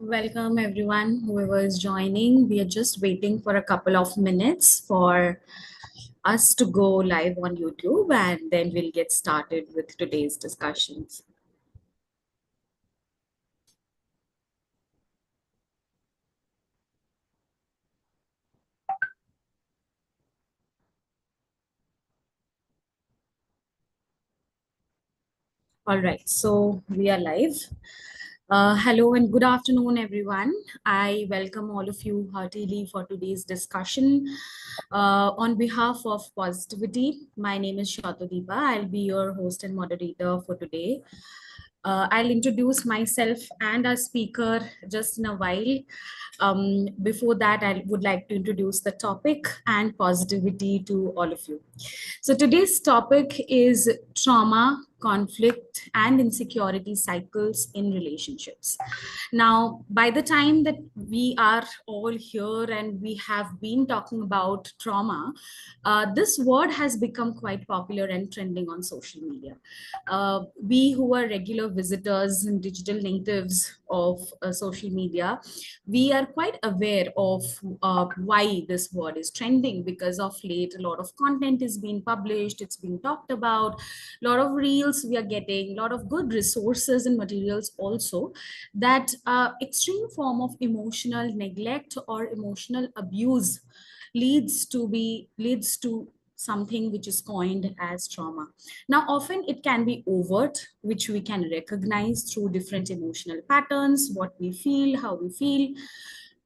Welcome everyone, whoever is joining. We are just waiting for a couple of minutes for us to go live on YouTube and then we'll get started with today's discussions. All right, so we are live. Hello and good afternoon, everyone. I welcome all of you heartily for today's discussion. On behalf of Positivity, my name is Shatodeepa. I'll be your host and moderator for today. I'll introduce myself and our speaker just in a while. Before that, I would like to introduce the topic and positivity to all of you. So today's topic is trauma, conflict, and insecurity cycles in relationships. Now, by the time that we are all here and we have been talking about trauma, this word has become quite popular and trending on social media. We who are regular visitors and digital natives of social media, we are quite aware of why this word is trending, because of late a lot of content is being published, it's being talked about, a lot of reels we are getting, a lot of good resources and materials also, that extreme form of emotional neglect or emotional abuse leads to something which is coined as trauma. Now, often it can be overt, which we can recognize through different emotional patterns, what we feel, how we feel.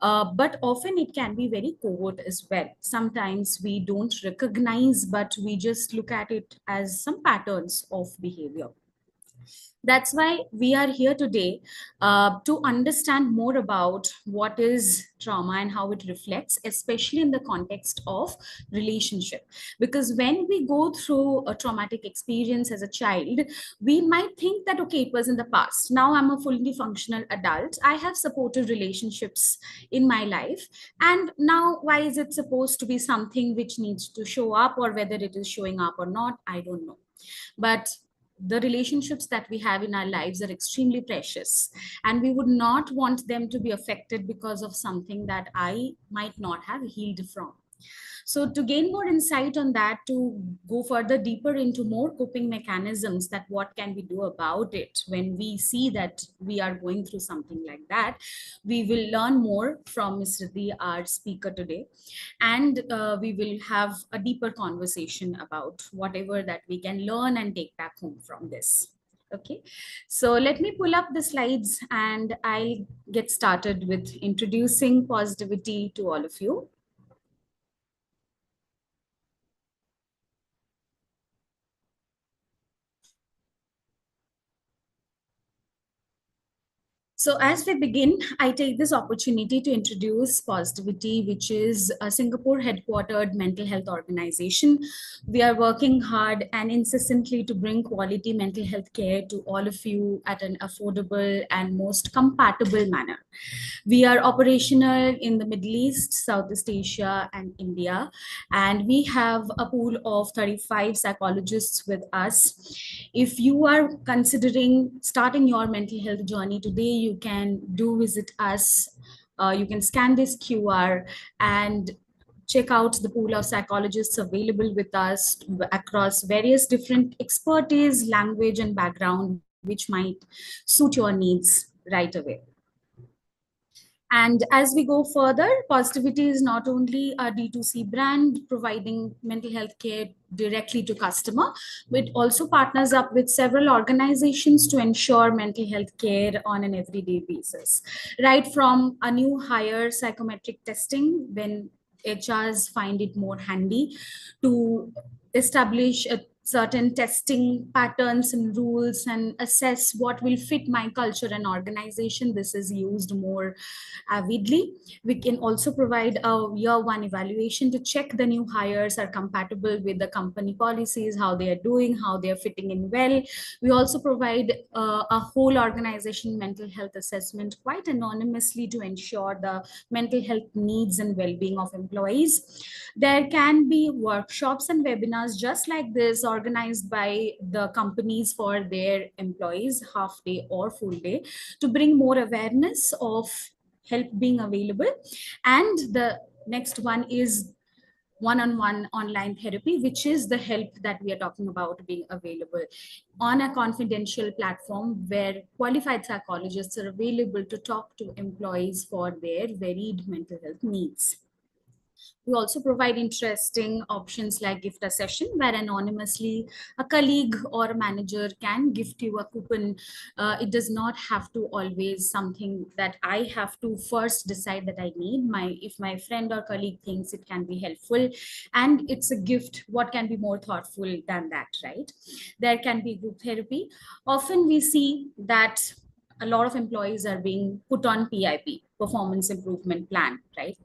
But often it can be very covert as well. Sometimes we don't recognize, but we just look at it as some patterns of behavior. That's why we are here today, to understand more about what is trauma and how it reflects, especially in the context of relationship. Because when we go through a traumatic experience as a child, we might think that, okay, it was in the past. Now I'm a fully functional adult. I have supportive relationships in my life. And now, why is it supposed to be something which needs to show up, or whether it is showing up or not? I don't know. But the relationships that we have in our lives are extremely precious, and we would not want them to be affected because of something that I might not have healed from. So to gain more insight on that, to go further deeper into more coping mechanisms, that what can we do about it when we see that we are going through something like that, we will learn more from Ms. Riddhi, our speaker today, and we will have a deeper conversation about whatever that we can learn and take back home from this. Okay, so let me pull up the slides and I'll get started with introducing positivity to all of you. So as we begin, I take this opportunity to introduce Positivity, which is a Singapore headquartered mental health organization. We are working hard and incessantly to bring quality mental health care to all of you at an affordable and most compatible manner. We are operational in the Middle East, Southeast Asia, and India. And we have a pool of 35 psychologists with us. If you are considering starting your mental health journey today, you can do visit us. You can scan this QR and check out the pool of psychologists available with us across various different expertise, language, and background, which might suit your needs right away. And as we go further, Positivity is not only a D2C brand providing mental health care directly to customer, but also partners up with several organizations to ensure mental health care on an everyday basis. Right from a new hire psychometric testing when HRs find it more handy, to establish a certain testing patterns and rules and assess what will fit my culture and organization. This is used more avidly. We can also provide a year one evaluation to check the new hires are compatible with the company policies, how they are doing, how they are fitting in well. We also provide a whole organization mental health assessment quite anonymously to ensure the mental health needs and well-being of employees. There can be workshops and webinars just like this organized by the companies for their employees, half day or full day, to bring more awareness of help being available. And the next one is one-on-one online therapy, which is the help that we are talking about being available on a confidential platform where qualified psychologists are available to talk to employees for their varied mental health needs. We also provide interesting options like gift a session, where anonymously a colleague or a manager can gift you a coupon. It does not have to always something that I have to first decide that I need. If my friend or colleague thinks it can be helpful and it's a gift, what can be more thoughtful than that, right? There can be group therapy. Often we see that a lot of employees are being put on PIP, performance improvement plan, right?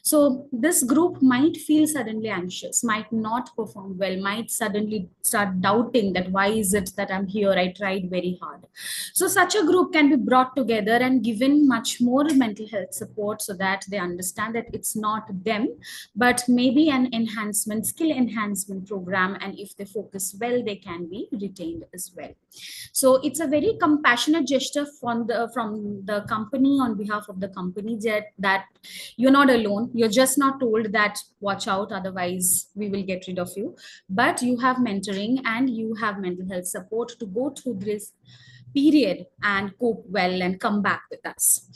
So this group might feel suddenly anxious, might not perform well, might suddenly start doubting that why is it that I'm here? I tried very hard. So such a group can be brought together and given much more mental health support so that they understand that it's not them, but maybe an enhancement, skill enhancement program. And if they focus well, they can be retained as well. So it's a very compassionate gesture from the company on behalf of the company, that you're not alone. You're just not told that watch out, otherwise we will get rid of you. But you have mentoring and you have mental health support to go through this period and cope well and come back with us.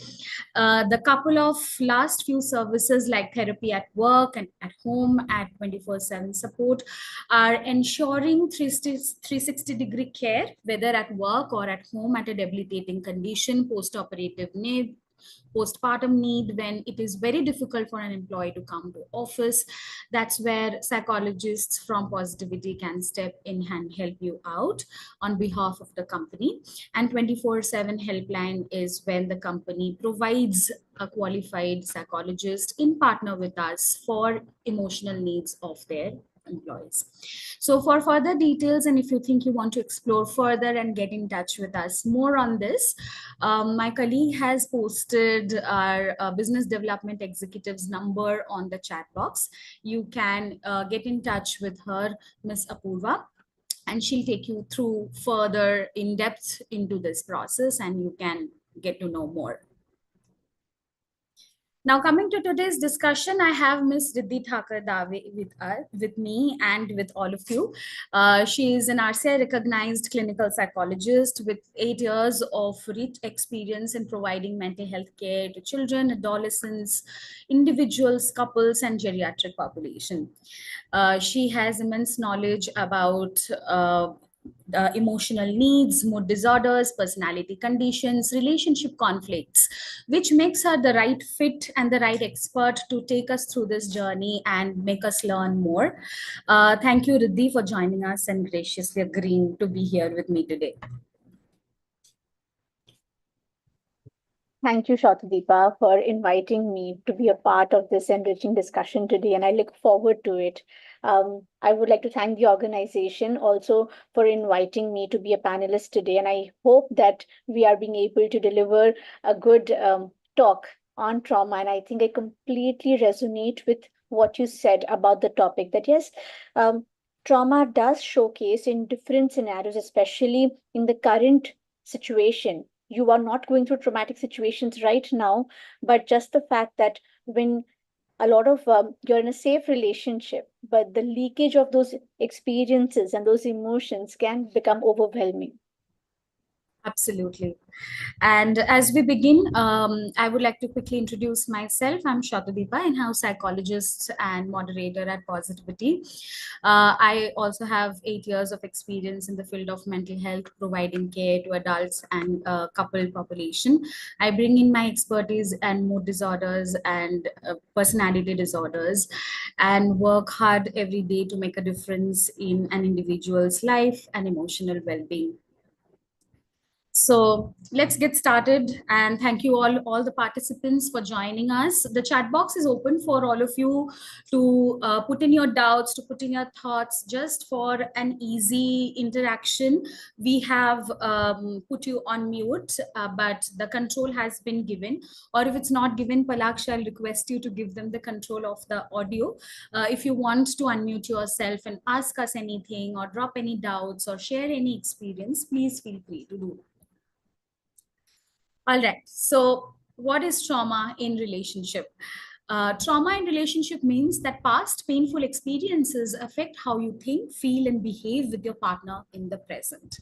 The couple of last few services like therapy at work and at home at 24/7 support are ensuring 360-degree care, whether at work or at home, at a debilitating condition, post-operative need, postpartum need, when it is very difficult for an employee to come to office. That's where psychologists from Positivity can step in and help you out on behalf of the company. And 24/7 helpline is when the company provides a qualified psychologist in partner with us for emotional needs of their employees. So for further details, and if you think you want to explore further and get in touch with us more on this, my colleague has posted our business development executive's number on the chat box. You can get in touch with her, Ms. Apurva, and she'll take you through further in depth into this process and you can get to know more. Now, coming to today's discussion, I have Ms. Riddhi Thakur Dave with me and with all of you. She is an RCI recognized clinical psychologist with 8 years of rich experience in providing mental health care to children, adolescents, individuals, couples, and geriatric population. She has immense knowledge about emotional needs, mood disorders, personality conditions, relationship conflicts, which makes her the right fit and the right expert to take us through this journey and make us learn more. Thank you, Riddhi, for joining us and graciously agreeing to be here with me today. Thank you, Shatadeepa, for inviting me to be a part of this enriching discussion today, and I look forward to it. I would like to thank the organization also for inviting me to be a panelist today, and I hope that we are being able to deliver a good talk on trauma. And I think I completely resonate with what you said about the topic, that yes, trauma does showcase in different scenarios, especially in the current situation. You are not going through traumatic situations right now, but just the fact that when a lot of you're in a safe relationship, but the leakage of those experiences and those emotions can become overwhelming. Absolutely. And as we begin, I would like to quickly introduce myself. I'm Shatadeepa, in-house psychologist and moderator at Positivity. I also have 8 years of experience in the field of mental health, providing care to adults and couple population. I bring in my expertise and mood disorders and personality disorders, and work hard every day to make a difference in an individual's life and emotional well-being. So let's get started, and thank you all the participants for joining us. The chat box is open for all of you to put in your doubts, to put in your thoughts, just for an easy interaction. We have put you on mute, but the control has been given. Or if it's not given, Palak shall request you to give them the control of the audio. If you want to unmute yourself and ask us anything, or drop any doubts, or share any experience, please feel free to do. All right. So, what is trauma in relationship? Trauma in relationship means that past painful experiences affect how you think, feel, and behave with your partner in the present.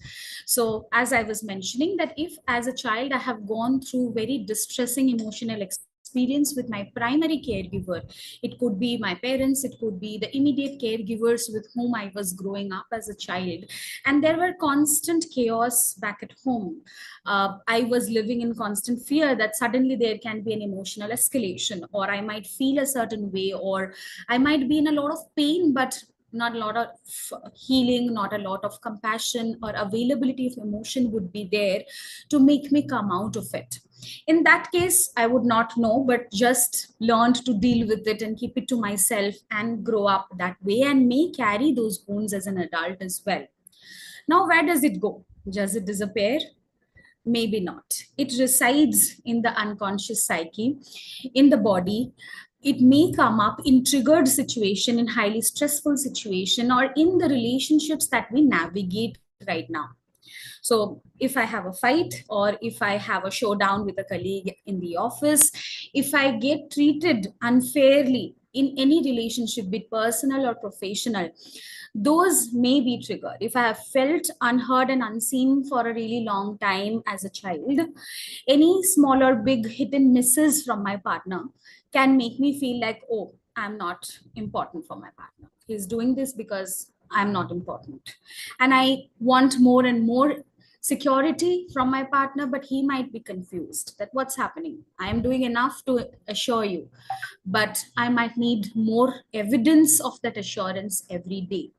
So, as I was mentioning, that if as a child I have gone through very distressing emotional experience with my primary caregiver, it could be my parents, it could be the immediate caregivers with whom I was growing up as a child, and there were constant chaos back at home. I was living in constant fear that suddenly there can be an emotional escalation, or I might feel a certain way, or I might be in a lot of pain, but not a lot of healing, not a lot of compassion or availability of emotion would be there to make me come out of it. In that case, I would not know, but just learned to deal with it and keep it to myself and grow up that way, and may carry those wounds as an adult as well. Now, where does it go? Does it disappear? Maybe not. It resides in the unconscious psyche, in the body. It may come up in triggered situation, in highly stressful situation, or in the relationships that we navigate right now. So if I have a fight, or if I have a showdown with a colleague in the office, if I get treated unfairly in any relationship, be it personal or professional, those may be triggered. If I have felt unheard and unseen for a really long time as a child, any small or big hit and misses from my partner can make me feel like, oh, I'm not important for my partner. He's doing this because I'm not important. And I want more and more security from my partner, but he might be confused that what's happening. I am doing enough to assure you, but I might need more evidence of that assurance every day.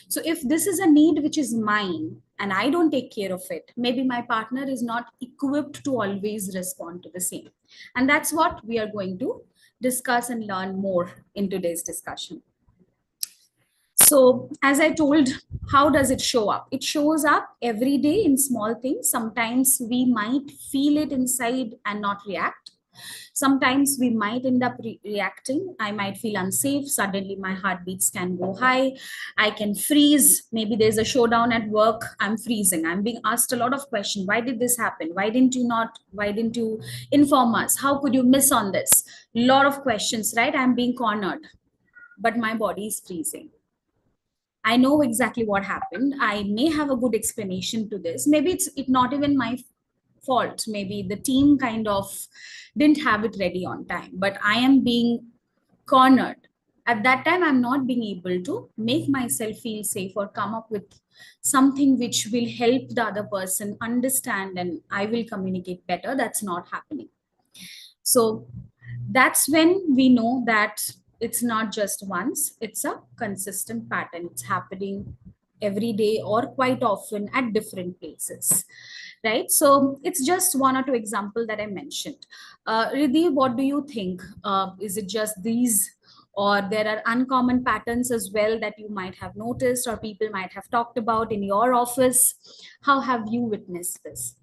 So if this is a need which is mine and I don't take care of it, maybe my partner is not equipped to always respond to the same. And that's what we are going to discuss and learn more in today's discussion. So, as I told, how does it show up? It shows up every day in small things. Sometimes we might feel it inside and not react. Sometimes we might end up reacting. I might feel unsafe. Suddenly, my heartbeats can go high. I can freeze. Maybe there's a showdown at work. I'm freezing. I'm being asked a lot of questions. Why did this happen? Why didn't you not? Why didn't you inform us? How could you miss on this? A lot of questions, right? I'm being cornered, but my body is freezing. I know exactly what happened. I may have a good explanation to this. Maybe it's not even my fault. Maybe the team kind of didn't have it ready on time, but I am being cornered. At that time, I'm not being able to make myself feel safe or come up with something which will help the other person understand and I will communicate better. That's not happening. So that's when we know that it's not just once, it's a consistent pattern. It's happening every day or quite often at different places, right? So it's just one or two examples that I mentioned. Riddhi, what do you think? Is it just these, or there are uncommon patterns as well that you might have noticed or people might have talked about in your office? How have you witnessed this?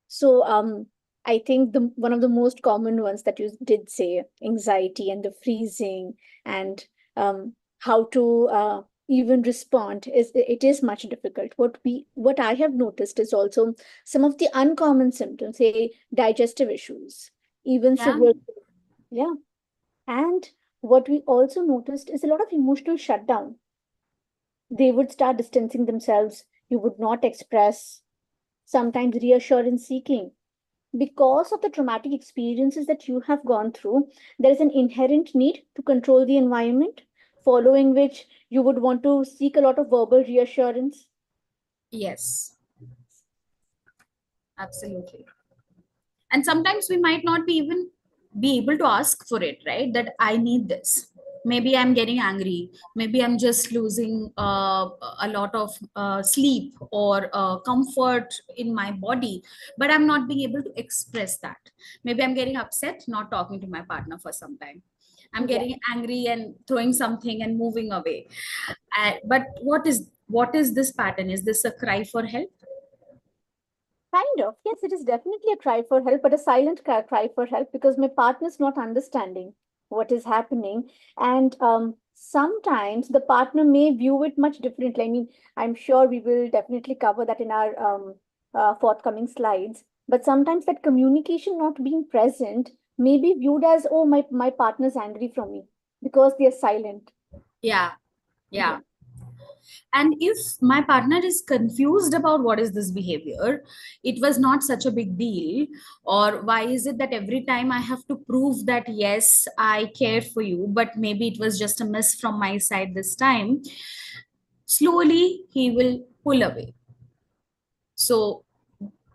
So, I think the one of the most common ones that you did say, anxiety and the freezing, and how to even respond, is it is much difficult. What I have noticed is also some of the uncommon symptoms, say digestive issues, even Yeah. severe, yeah. And what we also noticed is a lot of emotional shutdown. They would start distancing themselves. You would not express, sometimes reassurance seeking. Because of the traumatic experiences that you have gone through, there is an inherent need to control the environment, following which you would want to seek a lot of verbal reassurance. Yes, absolutely. And sometimes we might not be even be able to ask for it, right? That I need this. maybe I'm getting angry, maybe I'm just losing a lot of sleep or comfort in my body, but I'm not being able to express that. Maybe I'm getting upset, not talking to my partner for some time. I'm Yeah. getting angry and throwing something and moving away. But what is this pattern? Is this a cry for help? Kind of. Yes, it is definitely a cry for help, but a silent cry for help because my partner's not understanding what is happening. And sometimes the partner may view it much differently. I mean, I'm sure we will definitely cover that in our forthcoming slides. But sometimes that communication not being present may be viewed as, oh, my partner's angry from me because they're silent. Yeah, yeah. Yeah. And if my partner is confused about what is this behavior, it was not such a big deal, or why is it that every time I have to prove that yes, I care for you, but maybe it was just a miss from my side this time, slowly he will pull away. So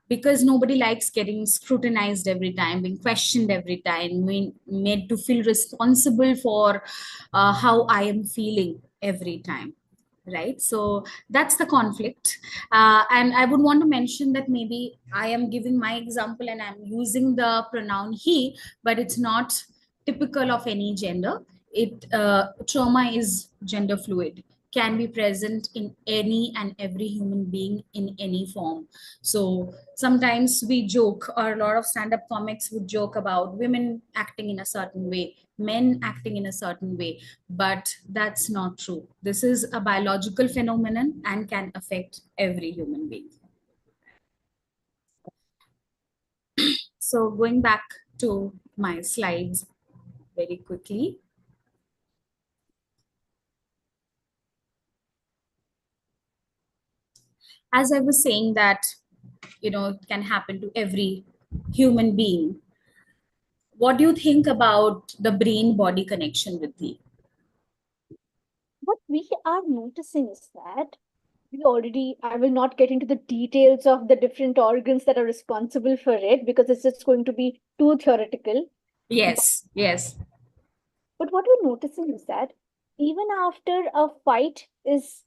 because nobody likes getting scrutinized every time, being questioned every time, being made to feel responsible for how I am feeling every time, right? So that's the conflict. And I would want to mention that maybe I am giving my example and I'm using the pronoun he, but it's not typical of any gender. It trauma is gender fluid, can be present in any and every human being in any form. So sometimes we joke, or a lot of stand-up comics would joke about women acting in a certain way, men acting in a certain way, but that's not true. This is a biological phenomenon and can affect every human being. So going back to my slides very quickly, as I was saying that, it can happen to every human being. What do you think about the brain body connection, with the? What we are noticing is that we already, I will not get into the details of the different organs that are responsible for it because it's just going to be too theoretical. Yes, yes. But what we're noticing is that even after a fight is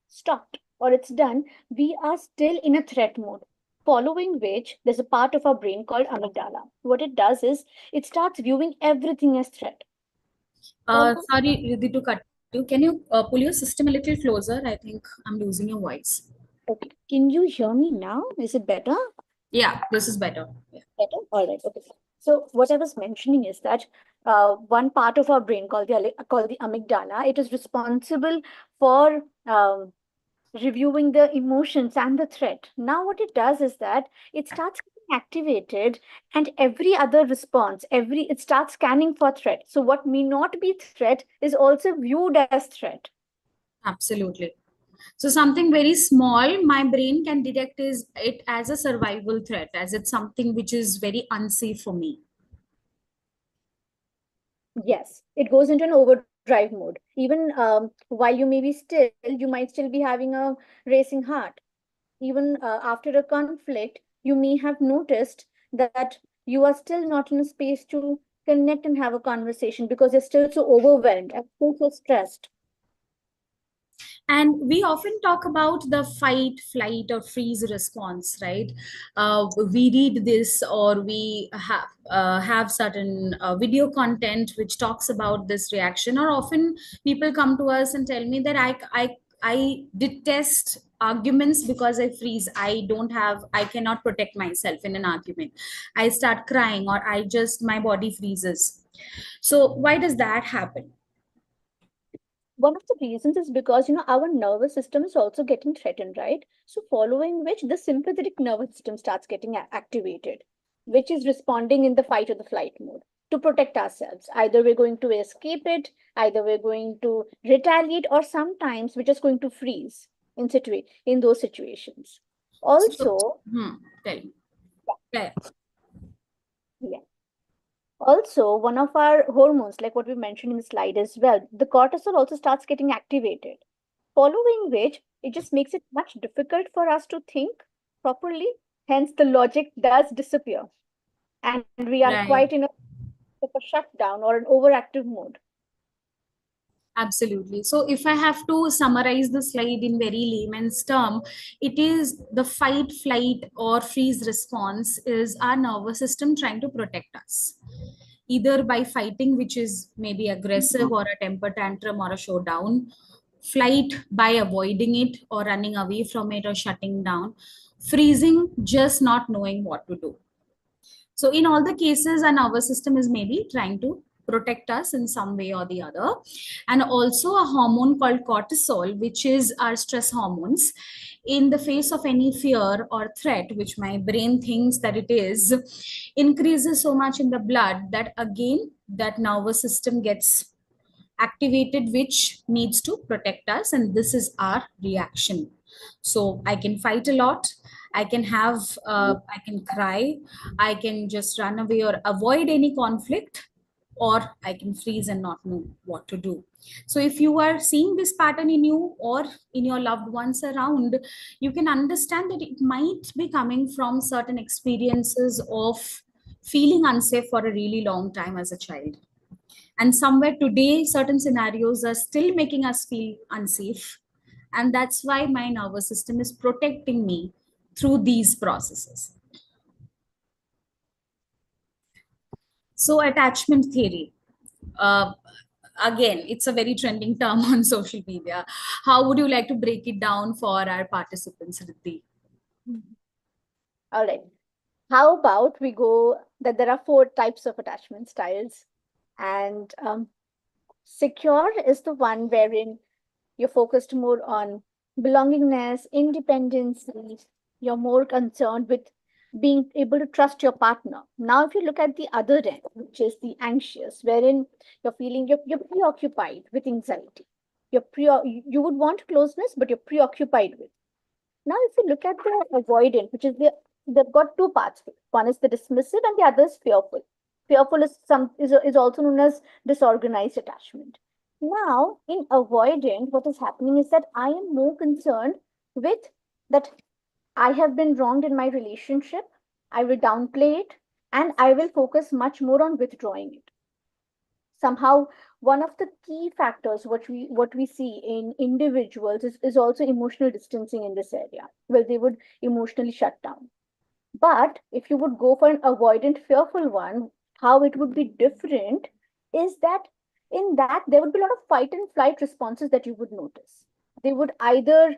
stopped or it's done, we are still in a threat mode. Following which, there's a part of our brain called amygdala. What it does is it starts viewing everything as threat. Follow- Sorry, Riddhi, to cut you. Can you pull your system a little closer? I think I'm losing your voice. Okay. Can you hear me now? Is it better? Yeah, this is better. Yeah. Better? All right. Okay. So what I was mentioning is that one part of our brain called the amygdala, it is responsible for reviewing the emotions and the threat. Now, what it does is that it starts getting activated, and every other response, every it starts scanning for threat. So what may not be threat is also viewed as threat. Absolutely. So something very small, my brain can detect is it as a survival threat, as it's something which is very unsafe for me. Yes, it goes into an overdrive mode. Even while you may be still, you might still be having a racing heart. Even after a conflict, you may have noticed that you are still not in a space to connect and have a conversation because you're still so overwhelmed and still so stressed. And we often talk about the fight, flight, or freeze response, right? We read this, or we have certain video content which talks about this reaction, or often people come to us and tell me that I detest arguments because I freeze. I cannot protect myself in an argument. I start crying, or my body freezes. So why does that happen? One of the reasons is because our nervous system is also getting threatened, right? So following which the sympathetic nervous system starts getting activated, which is responding in the fight or the flight mode to protect ourselves. Either we're going to escape it, either we're going to retaliate, or sometimes we're just going to freeze in those situations. So, Also, tell me. Yeah. yeah. Also, one of our hormones, like what we mentioned in the slide as well, the cortisol also starts getting activated. Following which, it just makes it much difficult for us to think properly. Hence, the logic does disappear. And we are Right. quite in a shutdown or an overactive mode. Absolutely. So if I have to summarize the slide in very layman's term, it is the fight, flight, or freeze response is our nervous system trying to protect us, either by fighting, which is maybe aggressive or a temper tantrum or a showdown, flight by avoiding it or running away from it or shutting down, freezing, just not knowing what to do. So in all the cases, our nervous system is maybe trying to protect us in some way or the other. And also a hormone called cortisol, which is our stress hormones. In the face of any fear or threat, which my brain thinks that it is, increases so much in the blood that again, that nervous system gets activated, which needs to protect us, and this is our reaction. So I can fight a lot, I can have I can cry, I can just run away or avoid any conflict, or I can freeze and not know what to do. So if you are seeing this pattern in you or in your loved ones around, you can understand that it might be coming from certain experiences of feeling unsafe for a really long time as a child, and somewhere today, certain scenarios are still making us feel unsafe. And that's why my nervous system is protecting me through these processes. So, attachment theory. Uh, Again, it's a very trending term on social media. How would you like to break it down for our participants, Riddhi? All right. How about we go that there are 4 types of attachment styles, and secure is the one wherein you're focused more on belongingness, independence. You're more concerned with being able to trust your partner. Now, if you look at the other end, which is the anxious, wherein you're preoccupied with anxiety. You would want closeness, but you're preoccupied with. Now, if you look at the avoidant, which is they've got 2 parts. One is the dismissive, and the other is fearful. Fearful is also known as disorganized attachment. Now, in avoidant, what is happening is that I am more concerned with that I have been wronged in my relationship. I will downplay it, and I will focus much more on withdrawing it. Somehow, one of the key factors what we see in individuals is also emotional distancing in this area, where they would emotionally shut down. But if you would go for an avoidant, fearful one, how it would be different is that in that there would be a lot of fight and flight responses that you would notice. They would either,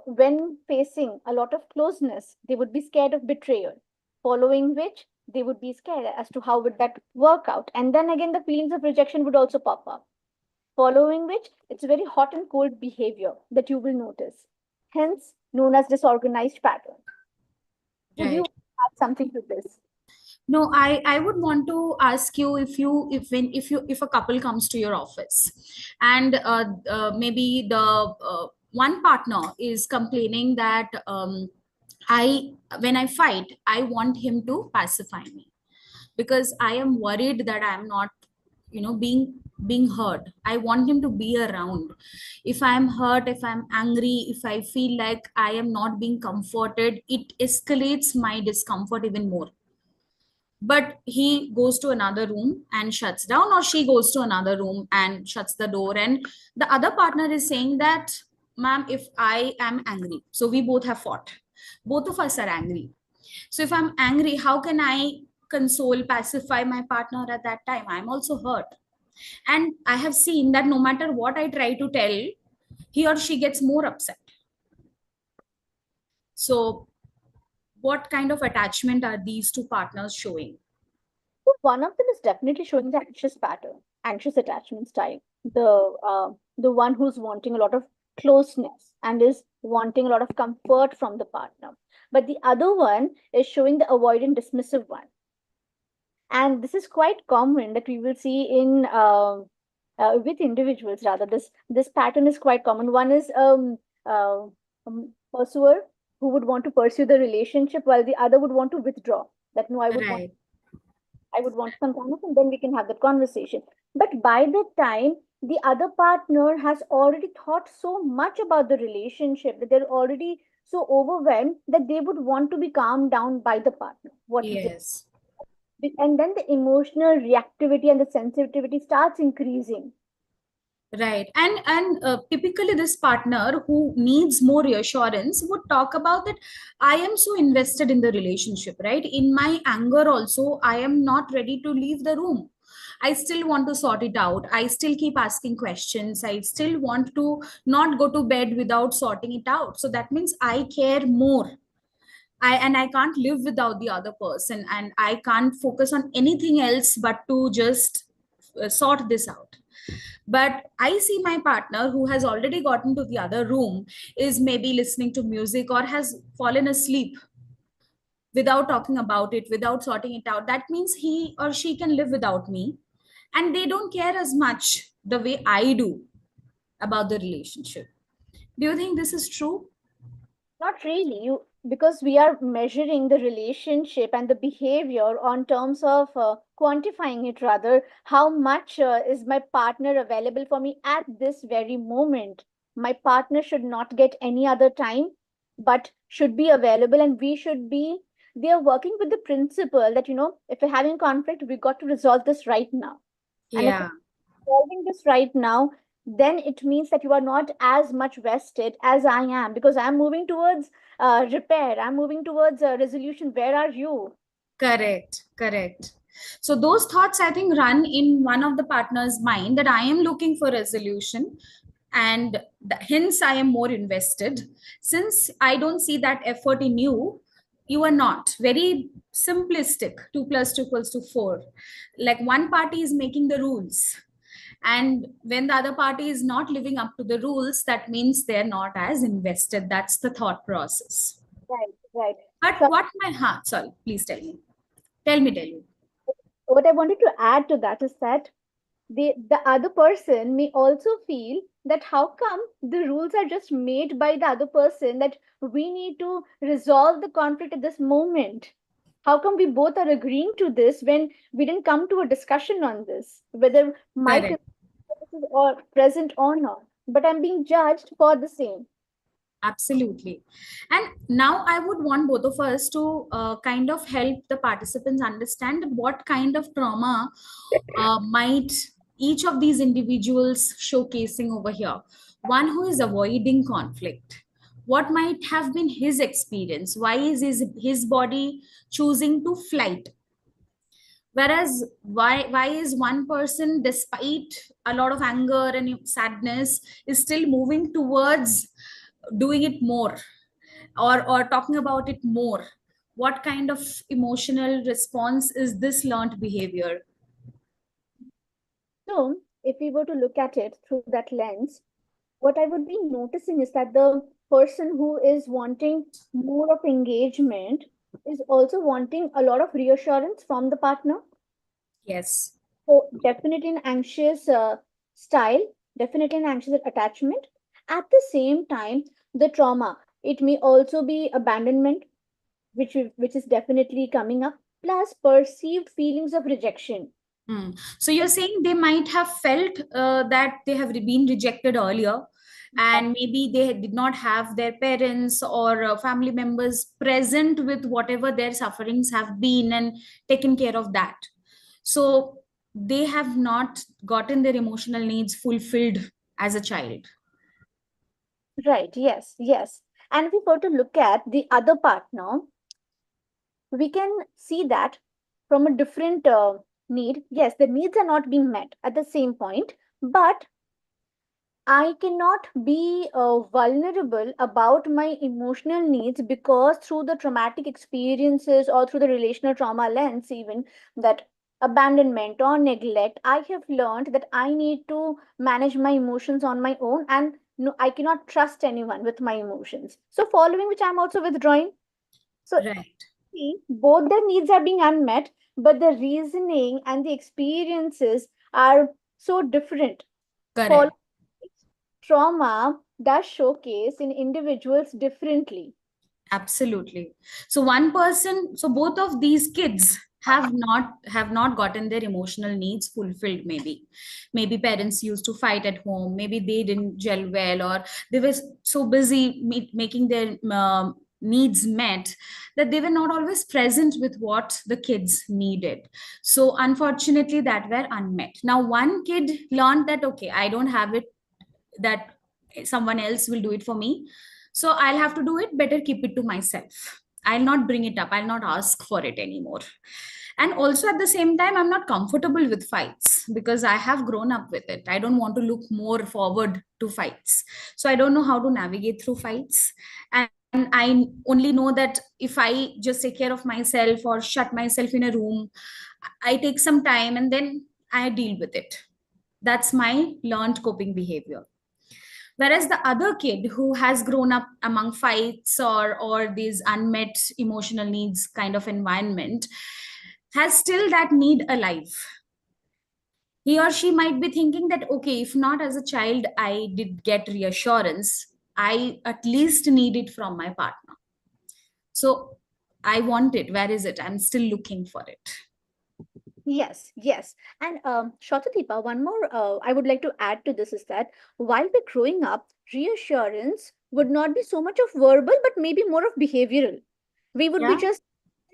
when facing a lot of closeness, they would be scared of betrayal, following which they would be scared as to how would that work out. And then again, the feelings of rejection would also pop up, following which it's very hot and cold behavior that you will notice, hence known as disorganized pattern. Would you Right. add something to this? No, I would want to ask you if you if a couple comes to your office, and maybe the one partner is complaining that I when I fight, I want him to pacify me because I am worried that I am not, being heard. I want him to be around. If I am hurt, if I'm angry, if I feel like I am not being comforted, it escalates my discomfort even more. But he goes to another room and shuts down, or she goes to another room and shuts the door, and the other partner is saying that, ma'am, if I am angry, so we both have fought, both of us are angry, so if I'm angry, how can I console, pacify my partner at that time? I'm also hurt, and I have seen that no matter what I try to tell, he or she gets more upset. So what kind of attachment are these two partners showing? So one of them is definitely showing the anxious pattern, anxious attachment style. The one who's wanting a lot of closeness and is wanting a lot of comfort from the partner. But the other one is showing the avoidant dismissive one. And this is quite common that we will see in with individuals. Rather, this pattern is quite common. One is uh, pursuer who would want to pursue the relationship, while the other would want to withdraw. That no, Right. I would want some time off, and then we can have that conversation. But by the time the other partner has already thought so much about the relationship that they're already so overwhelmed that they would want to be calmed down by the partner. Yes. And then the emotional reactivity and the sensitivity starts increasing. Right. And typically this partner who needs more reassurance would talk about that I am so invested in the relationship, right? In my anger also, I am not ready to leave the room. I still want to sort it out. I still keep asking questions. I still want to not go to bed without sorting it out. So that means I care more. I can't live without the other person, and I can't focus on anything else but to just sort this out. But I see my partner who has already gotten to the other room is maybe listening to music or has fallen asleep without talking about it, without sorting it out. That means he or she can live without me, and they don't care as much the way I do about the relationship. Do you think this is true? Not really. You because we are measuring the relationship and the behavior on terms of quantifying it rather. How much is my partner available for me at this very moment? My partner should not get any other time, but should be available, and we should be. They are working with the principle that if we're having conflict, we got to resolve this right now. And if Yeah. solving this right now, then it means that you are not as much vested as I am because I'm moving towards repair. I'm moving towards resolution. Where are you? Correct, correct. So those thoughts I think run in one of the partner's mind that I am looking for resolution, and hence I am more invested. Since I don't see that effort in you, you are not. Very simplistic. 2 plus 2 equals to 4. Like one party is making the rules. And when the other party is not living up to the rules, that means they're not as invested. That's the thought process. Right, right. But So what my heart, sorry, please tell me. Tell me. what I wanted to add to that is that the other person may also feel that how come the rules are just made by the other person that we need to resolve the conflict at this moment. How come we both are agreeing to this when we didn't come to a discussion on this, whether my Correct. concerns are present or not, but I'm being judged for the same. Absolutely. And now I would want both of us to kind of help the participants understand what kind of trauma might each of these individuals showcasing over here. One who is avoiding conflict. What might have been his experience? Why is his body choosing to flight? Whereas why is one person, despite a lot of anger and sadness, is still moving towards doing it more, or talking about it more? What kind of emotional response is this learned behavior? So, if we were to look at it through that lens, what I would be noticing is that the person who is wanting more of engagement is also wanting a lot of reassurance from the partner. Yes. So, definitely an anxious style, definitely an anxious attachment. At the same time, the trauma, it may also be abandonment, which is definitely coming up, plus perceived feelings of rejection. Hmm. So you're saying they might have felt that they have been rejected earlier, and maybe they did not have their parents or family members present with whatever their sufferings have been and taken care of that. So they have not gotten their emotional needs fulfilled as a child. Right, yes, yes. And if we were to look at the other partner, we can see that from a different need. Yes, the needs are not being met at the same point, but I cannot be vulnerable about my emotional needs because through the traumatic experiences or through the relational trauma lens, even that abandonment or neglect, I have learned that I need to manage my emotions on my own, and no, I cannot trust anyone with my emotions. So, following which I'm also withdrawing. So, Right. see, both the needs are being unmet, but the reasoning and the experiences are so different. Correct. Trauma does showcase in individuals differently. Absolutely. So one person, so both of these kids have not gotten their emotional needs fulfilled. Maybe parents used to fight at home. Maybe they didn't gel well, or they were so busy making their needs met, that they were not always present with what the kids needed. So unfortunately that were unmet. Now one kid learned that okay, I don't have it, that someone else will do it for me, so I'll have to do it, better keep it to myself, I'll not bring it up, I'll not ask for it anymore. And also at the same time, I'm not comfortable with fights because I have grown up with it, I don't want to look more forward to fights, so I don't know how to navigate through fights. And I only know that if I just take care of myself or shut myself in a room, I take some time and then I deal with it. That's my learned coping behavior. Whereas the other kid who has grown up among fights or these unmet emotional needs kind of environment has still that need alive. He or she might be thinking that okay, if not as a child I did get reassurance, I at least need it from my partner. So I want it. Where is it? I'm still looking for it. Yes, yes. And Shatadeepa, one more I would like to add to this is that while we're growing up, reassurance would not be so much of verbal, but maybe more of behavioral. We would be Yeah. just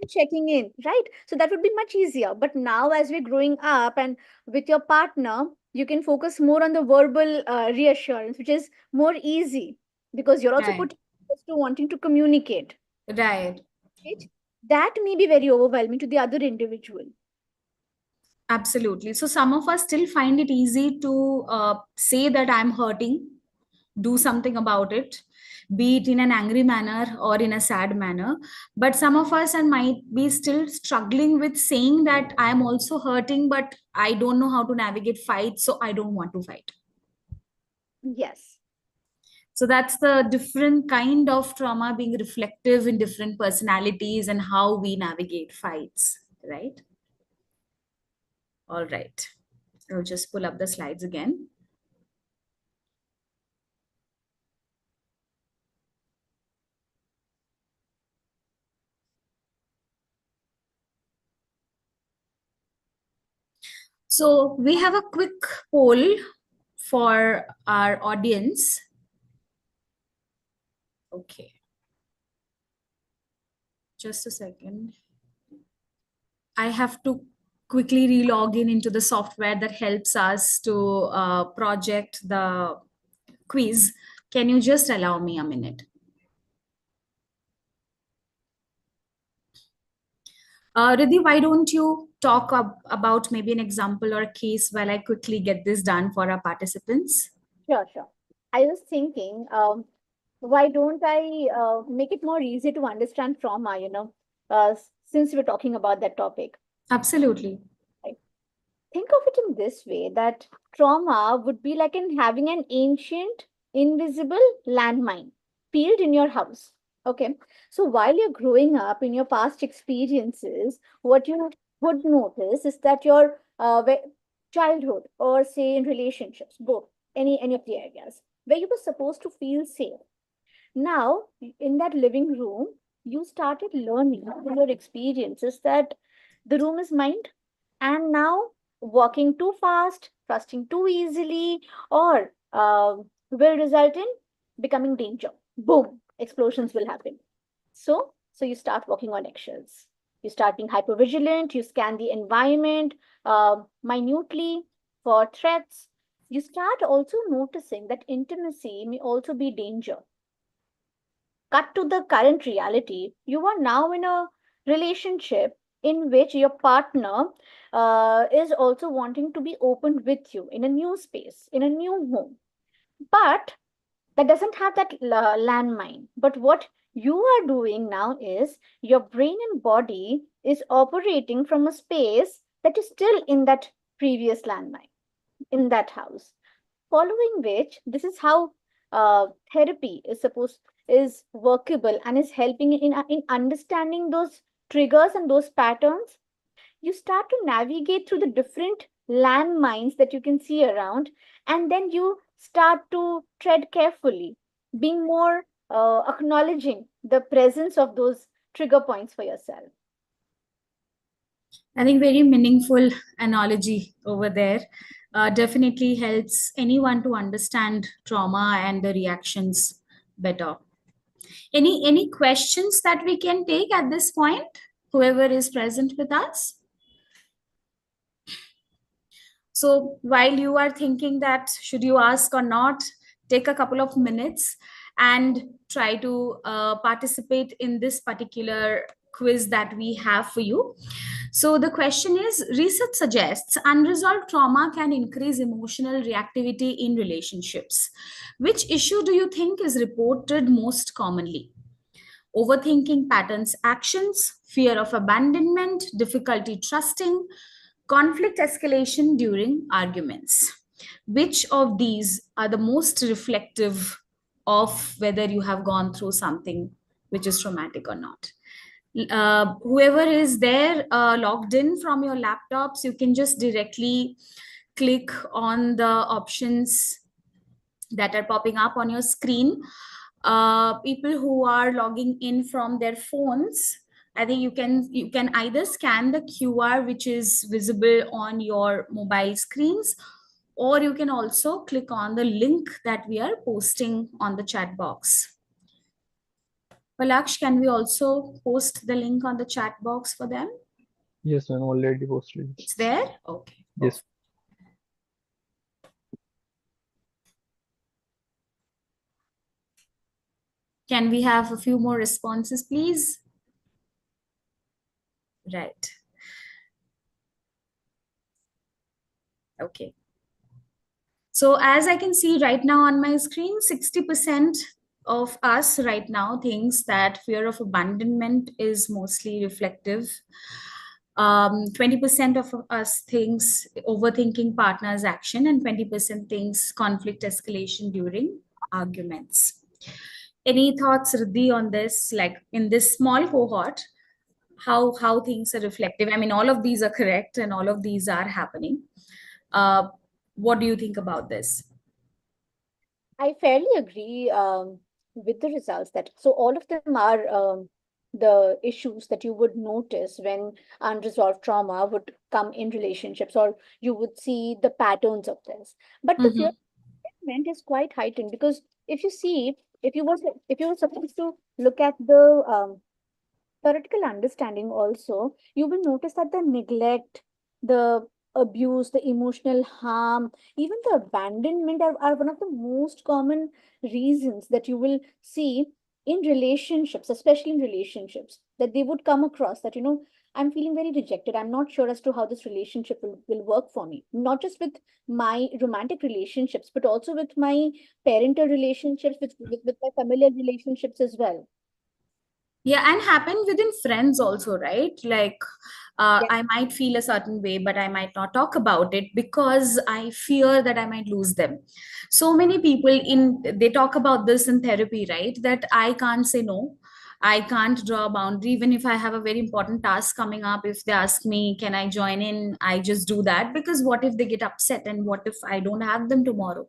checking in, right? So that would be much easier. But now, as we're growing up and with your partner, you can focus more on the verbal reassurance, which is more easy because you're also Right. putting focus to wanting to communicate. Right. Right? That may be very overwhelming to the other individual. Absolutely. So some of us still find it easy to say that I'm hurting, do something about it, be it in an angry manner or in a sad manner. But some of us and might be still struggling with saying that I'm also hurting, but I don't know how to navigate fights, so I don't want to fight. Yes. So that's the different kind of trauma being reflective in different personalities and how we navigate fights, right? All right. I'll just pull up the slides again. So we have a quick poll for our audience. Okay, just a second. I have to quickly re-log in into the software that helps us to project the quiz. Can you just allow me a minute? Riddhi, why don't you talk about maybe an example or a case while I quickly get this done for our participants? Sure, sure. I was thinking, why don't I make it more easy to understand trauma, since we're talking about that topic. Absolutely. Right? Think of it in this way that trauma would be like in having an ancient, invisible landmine peeled in your house. Okay. So while you're growing up in your past experiences, what you would notice is that your childhood or say in relationships, both any of the areas where you were supposed to feel safe. Now, in that living room, you started learning from your experiences that the room is mind, and now walking too fast, trusting too easily, or will result in becoming danger. Boom, explosions will happen. So you start walking on eggshells. You start being hypervigilant. You scan the environment minutely for threats. You start also noticing that intimacy may also be danger. Cut to the current reality, you are now in a relationship in which your partner is also wanting to be open with you in a new space, in a new home. But that doesn't have that landmine. But what you are doing now is your brain and body is operating from a space that is still in that previous landmine, in that house. Following which, this is how therapy is supposed is workable and is helping in understanding those triggers and those patterns. You start to navigate through the different landmines that you can see around, and then you start to tread carefully, being more acknowledging the presence of those trigger points for yourself. I think very meaningful analogy over there. Definitely helps anyone to understand trauma and the reactions better. Any questions that we can take at this point? Whoever is present with us. So while you are thinking that should you ask or not, take a couple of minutes and try to participate in this particular quiz that we have for you. So the question is, research suggests unresolved trauma can increase emotional reactivity in relationships. Which issue do you think is reported most commonly? Overthinking patterns, actions, fear of abandonment, difficulty trusting, conflict escalation during arguments. Which of these are the most reflective of whether you have gone through something which is traumatic or not? Whoever is there logged in from your laptops, you can just directly click on the options that are popping up on your screen. People who are logging in from their phones, I think you can either scan the QR which is visible on your mobile screens, or you can also click on the link that we are posting on the chat box. Palaksh, can we also post the link on the chat box for them? Yes, I'm already posted. It's there? Okay. Yes. Can we have a few more responses, please? Right. Okay. So as I can see right now on my screen, 60% of us right now thinks that fear of abandonment is mostly reflective. 20% of us thinks overthinking partner's action, and 20% thinks conflict escalation during arguments. Any thoughts, Riddhi, on this? Like in this small cohort, how things are reflective? I mean, all of these are correct and all of these are happening. Uh, what do you think about this? I fairly agree with the results that so all of them are the issues that you would notice when unresolved trauma would come in relationships, or you would see the patterns of this. But the fear Mm-hmm. element is quite heightened because if you see, if you were supposed to look at the theoretical understanding also, you will notice that the neglect, the abuse, the emotional harm, even the abandonment are one of the most common reasons that you will see in relationships, especially in relationships, that they would come across that, I'm feeling very rejected. I'm not sure as to how this relationship will work for me. Not just with my romantic relationships, but also with my parental relationships, with my familial relationships as well. Yeah, and happen within friends also, right? Like, I might feel a certain way, but I might not talk about it because I fear that I might lose them. So many people they talk about this in therapy, right? That I can't say no. I can't draw a boundary, even if I have a very important task coming up. If they ask me, can I join in? I just do that because what if they get upset and what if I don't have them tomorrow?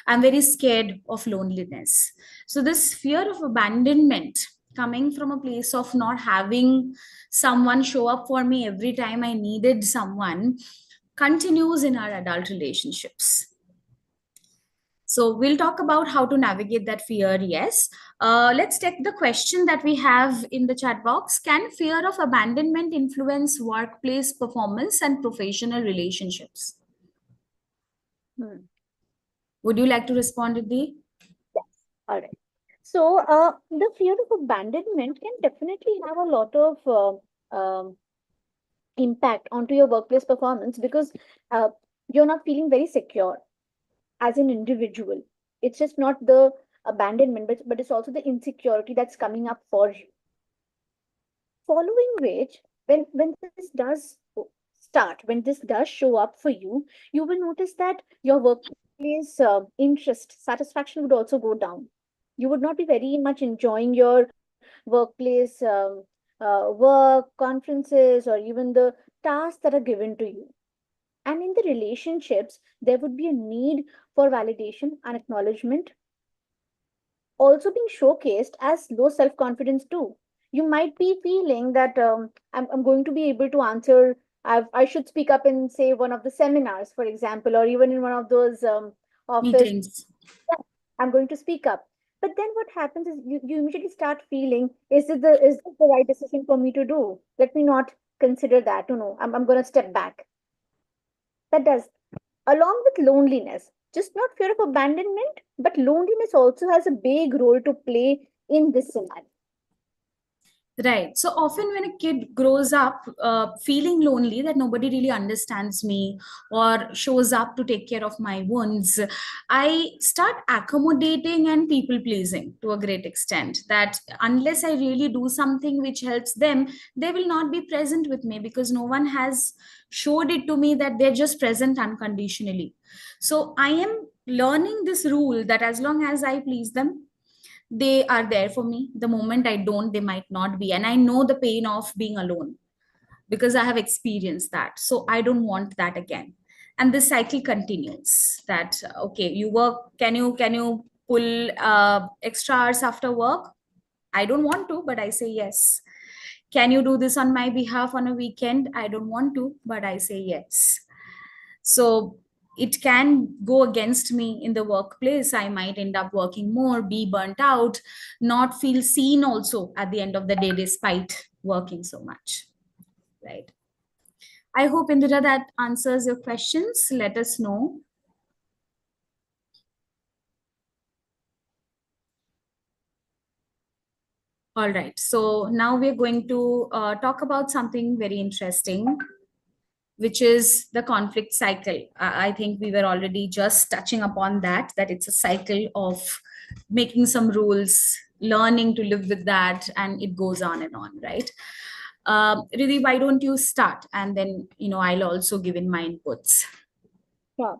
I'm very scared of loneliness. So, this fear of abandonment coming from a place of not having someone show up for me every time I needed someone continues in our adult relationships. So we'll talk about how to navigate that fear. Yes. Let's take the question that we have in the chat box. Can fear of abandonment influence workplace performance and professional relationships? Hmm. Would you like to respond, Riddhi? Yes. All right. So, the fear of abandonment can definitely have a lot of impact onto your workplace performance because uh, you're not feeling very secure as an individual. It's just not the abandonment, but it's also the insecurity that's coming up for you. Following which, when this does start, when this does show up for you, you will notice that your workplace interest, satisfaction would also go down. You would not be very much enjoying your workplace work, conferences, or even the tasks that are given to you. And in the relationships, there would be a need for validation and acknowledgement also being showcased as low self confidence too. You might be feeling that I'm going to be able to answer. I should speak up in, say, one of the seminars, for example, or even in one of those office. Meetings. Yeah, I'm going to speak up. But then what happens is you immediately start feeling, is this the right decision for me to do? Let me not consider that. No, I'm going to step back. That does, along with loneliness, just not fear of abandonment, but loneliness also has a big role to play in this scenario. Right. So often when a kid grows up feeling lonely, that nobody really understands me or shows up to take care of my wounds, I start accommodating and people pleasing to a great extent. That unless I really do something which helps them, they will not be present with me because no one has showed it to me that they're just present unconditionally. So I am learning this rule that as long as I please them, they are there for me. The moment I don't, they might not be, and I know the pain of being alone because I have experienced that, so I don't want that again. And this cycle continues that okay, you work, can you pull extra hours after work? I don't want to, but I say yes. Can you do this on my behalf on a weekend? I don't want to, but I say yes. So it can go against me in the workplace. I might end up working more, be burnt out, not feel seen also at the end of the day, despite working so much. Right. I hope, Indira, that answers your questions. Let us know. All right. So now we're going to talk about something very interesting, which is the conflict cycle. I think we were already just touching upon that, that it's a cycle of making some rules, learning to live with that, and it goes on, right? Riddhi, why don't you start? And then, I'll also give in my inputs. Yeah.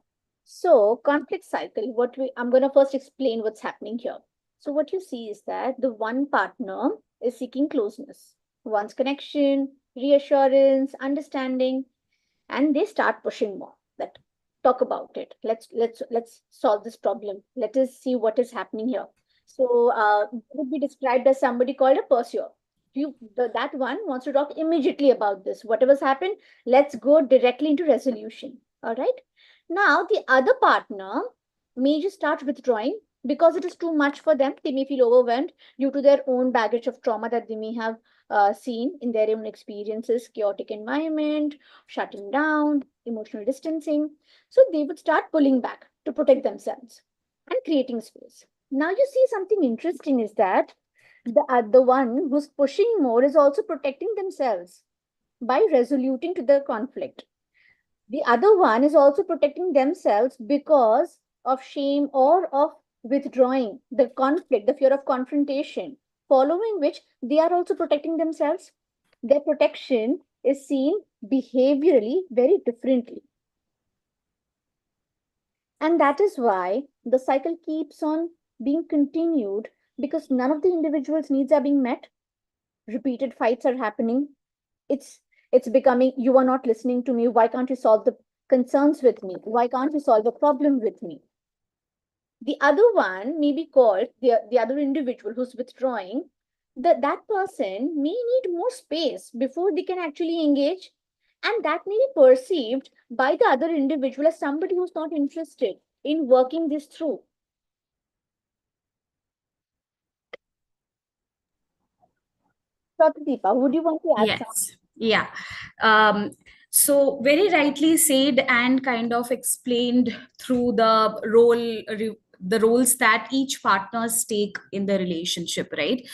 So conflict cycle, I'm gonna first explain what's happening here. So what you see is that the one partner is seeking closeness, wants connection, reassurance, understanding, and they start pushing more. That talk about it. Let's solve this problem. Let us see what is happening here. So it would be described as somebody called a pursuer. That one wants to talk immediately about this. Whatever's happened, let's go directly into resolution. All right. Now, the other partner may just start withdrawing because it is too much for them. They may feel overwhelmed due to their own baggage of trauma that they may have seen in their own experiences, chaotic environment, shutting down, emotional distancing. So they would start pulling back to protect themselves and creating space. Now, you see something interesting is that the one who's pushing more is also protecting themselves by resoluting to the conflict. The other one is also protecting themselves because of shame or of withdrawing, the conflict, the fear of confrontation, following which they are also protecting themselves. Their protection is seen behaviorally very differently. And that is why the cycle keeps on being continued because none of the individual's needs are being met. Repeated fights are happening. It's becoming, you are not listening to me. Why can't you solve the concerns with me? Why can't you solve a problem with me? The other one may be called the other individual who's withdrawing. That person may need more space before they can actually engage, and that may be perceived by the other individual as somebody who's not interested in working this through. Deepa, would you want to add something? Yes. Yeah. Um, so very rightly said and kind of explained through the roles that each partners take in the relationship, right?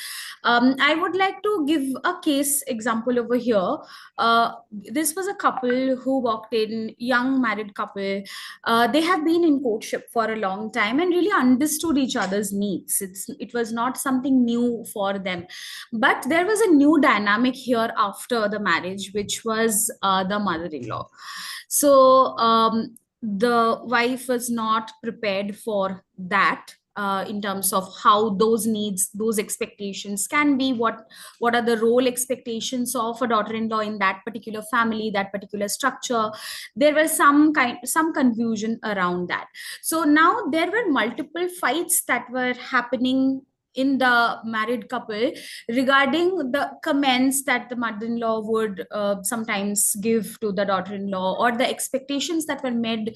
I would like to give a case example over here. This was a couple who walked in, young married couple. They have been in courtship for a long time and really understood each other's needs. It was not something new for them, but there was a new dynamic here after the marriage, which was the mother-in-law. So the wife was not prepared for that, in terms of how those needs, those expectations can be, what are the role expectations of a daughter-in-law in that particular family, that particular structure. There was some confusion around that. So now there were multiple fights that were happening in the married couple regarding the comments that the mother-in-law would sometimes give to the daughter-in-law, or the expectations that were made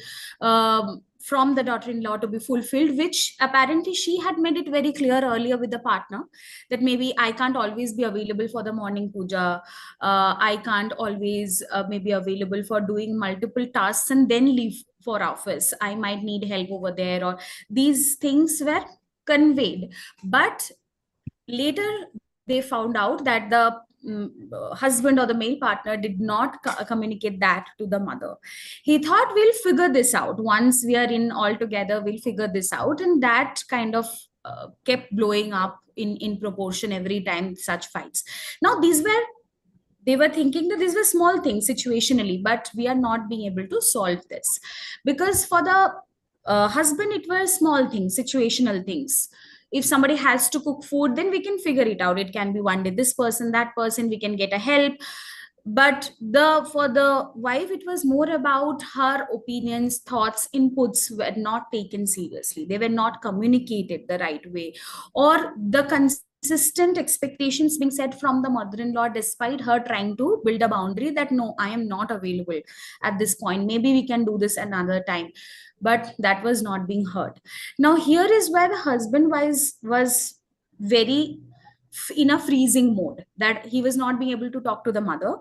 from the daughter-in-law to be fulfilled, which apparently she had made it very clear earlier with the partner that maybe I can't always be available for the morning puja, I can't always maybe available for doing multiple tasks and then leave for office, I might need help over there, or these things were conveyed. But later they found out that the husband or the male partner did not communicate that to the mother. He thought, we'll figure this out once we are in all together, we'll figure this out, and that kind of kept blowing up in proportion every time such fights. Now they were thinking that these were small things situationally, but we are not being able to solve this, because for the husband it were small things, situational things. If somebody has to cook food, then we can figure it out, it can be one day this person, that person, we can get a help. But the for the wife, it was more about her opinions, thoughts, inputs were not taken seriously, they were not communicated the right way, or the consistent expectations being set from the mother-in-law, despite her trying to build a boundary that no, I am not available at this point, maybe we can do this another time. But that was not being heard. Now here is where the husband was very in a freezing mode, that he was not being able to talk to the mother,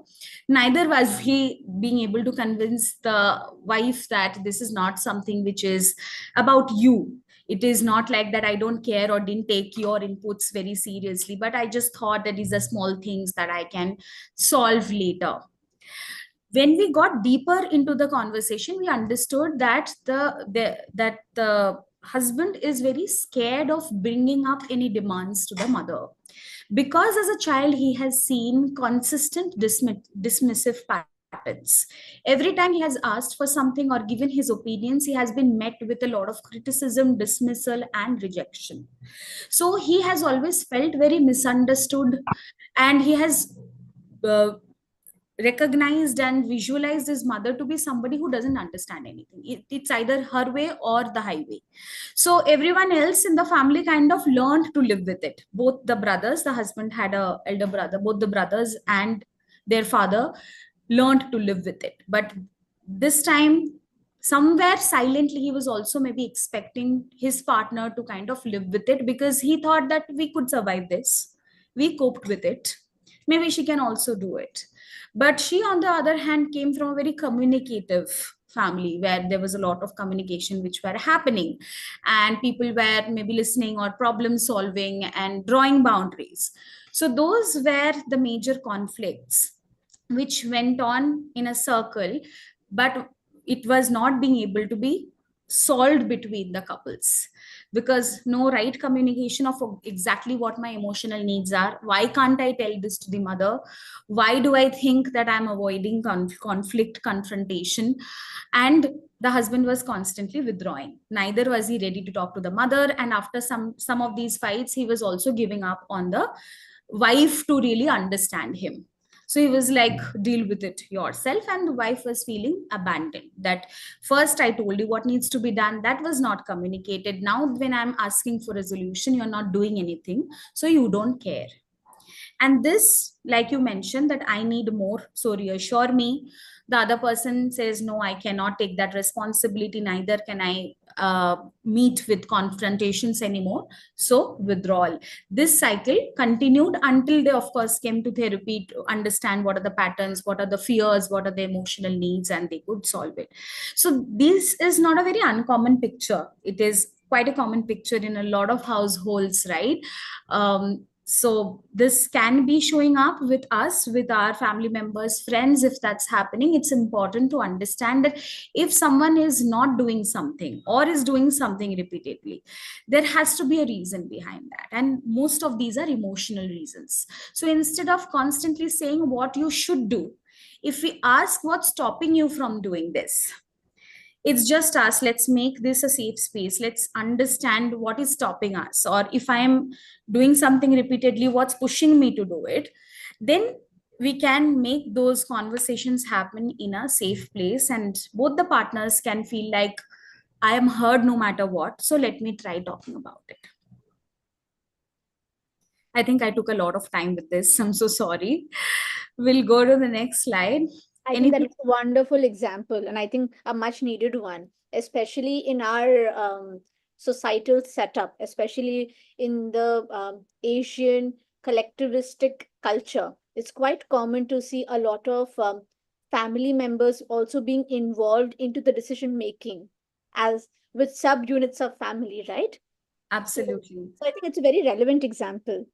neither was he being able to convince the wife that this is not something which is about you. It is not like that I don't care or didn't take your inputs very seriously, but I just thought that these are small things that I can solve later. When we got deeper into the conversation, we understood that the husband is very scared of bringing up any demands to the mother, because as a child he has seen consistent dismissive patterns. Every time he has asked for something or given his opinions, he has been met with a lot of criticism, dismissal, and rejection. So he has always felt very misunderstood, and he has uh, recognized and visualized his mother to be somebody who doesn't understand anything. It's either her way or the highway. So everyone else in the family kind of learned to live with it. Both the brothers, the husband had a elder brother, both the brothers and their father learned to live with it. But this time, somewhere silently, he was also maybe expecting his partner to kind of live with it, because he thought that we could survive this, we coped with it, maybe she can also do it. But she, on the other hand, came from a very communicative family where there was a lot of communication which were happening, and people were maybe listening or problem solving and drawing boundaries. So those were the major conflicts which went on in a circle, but it was not being able to be solved between the couples, because no right communication of exactly what my emotional needs are. Why can't I tell this to the mother? Why do I think that I'm avoiding conflict, confrontation? And the husband was constantly withdrawing, neither was he ready to talk to the mother. And after some of these fights, he was also giving up on the wife to really understand him. So he was like, deal with it yourself. And the wife was feeling abandoned, that first I told you what needs to be done, that was not communicated. Now when I'm asking for a solution, you're not doing anything, so you don't care. And this, like you mentioned, that I need more, so reassure me. The other person says, no, I cannot take that responsibility, neither can I meet with confrontations anymore, so withdrawal. This cycle continued until they of course came to therapy to understand what are the patterns, what are the fears, what are the emotional needs, and they could solve it. So this is not a very uncommon picture, it is quite a common picture in a lot of households, right? So this can be showing up with us, with our family members, friends. If that's happening, it's important to understand that if someone is not doing something or is doing something repeatedly, there has to be a reason behind that, and most of these are emotional reasons. So instead of constantly saying what you should do, if we ask what's stopping you from doing this, it's just us, let's make this a safe space, let's understand what is stopping us, or if I am doing something repeatedly, what's pushing me to do it, then we can make those conversations happen in a safe place, and both the partners can feel like I am heard no matter what, so let me try talking about it. I think I took a lot of time with this. I'm so sorry. We'll go to the next slide. I think that Anything? is a wonderful example, and I think a much needed one, especially in our societal setup, especially in the Asian collectivistic culture. It's quite common to see a lot of family members also being involved into the decision making as with subunits of family, right? So, Absolutely. so I think it's a very relevant example.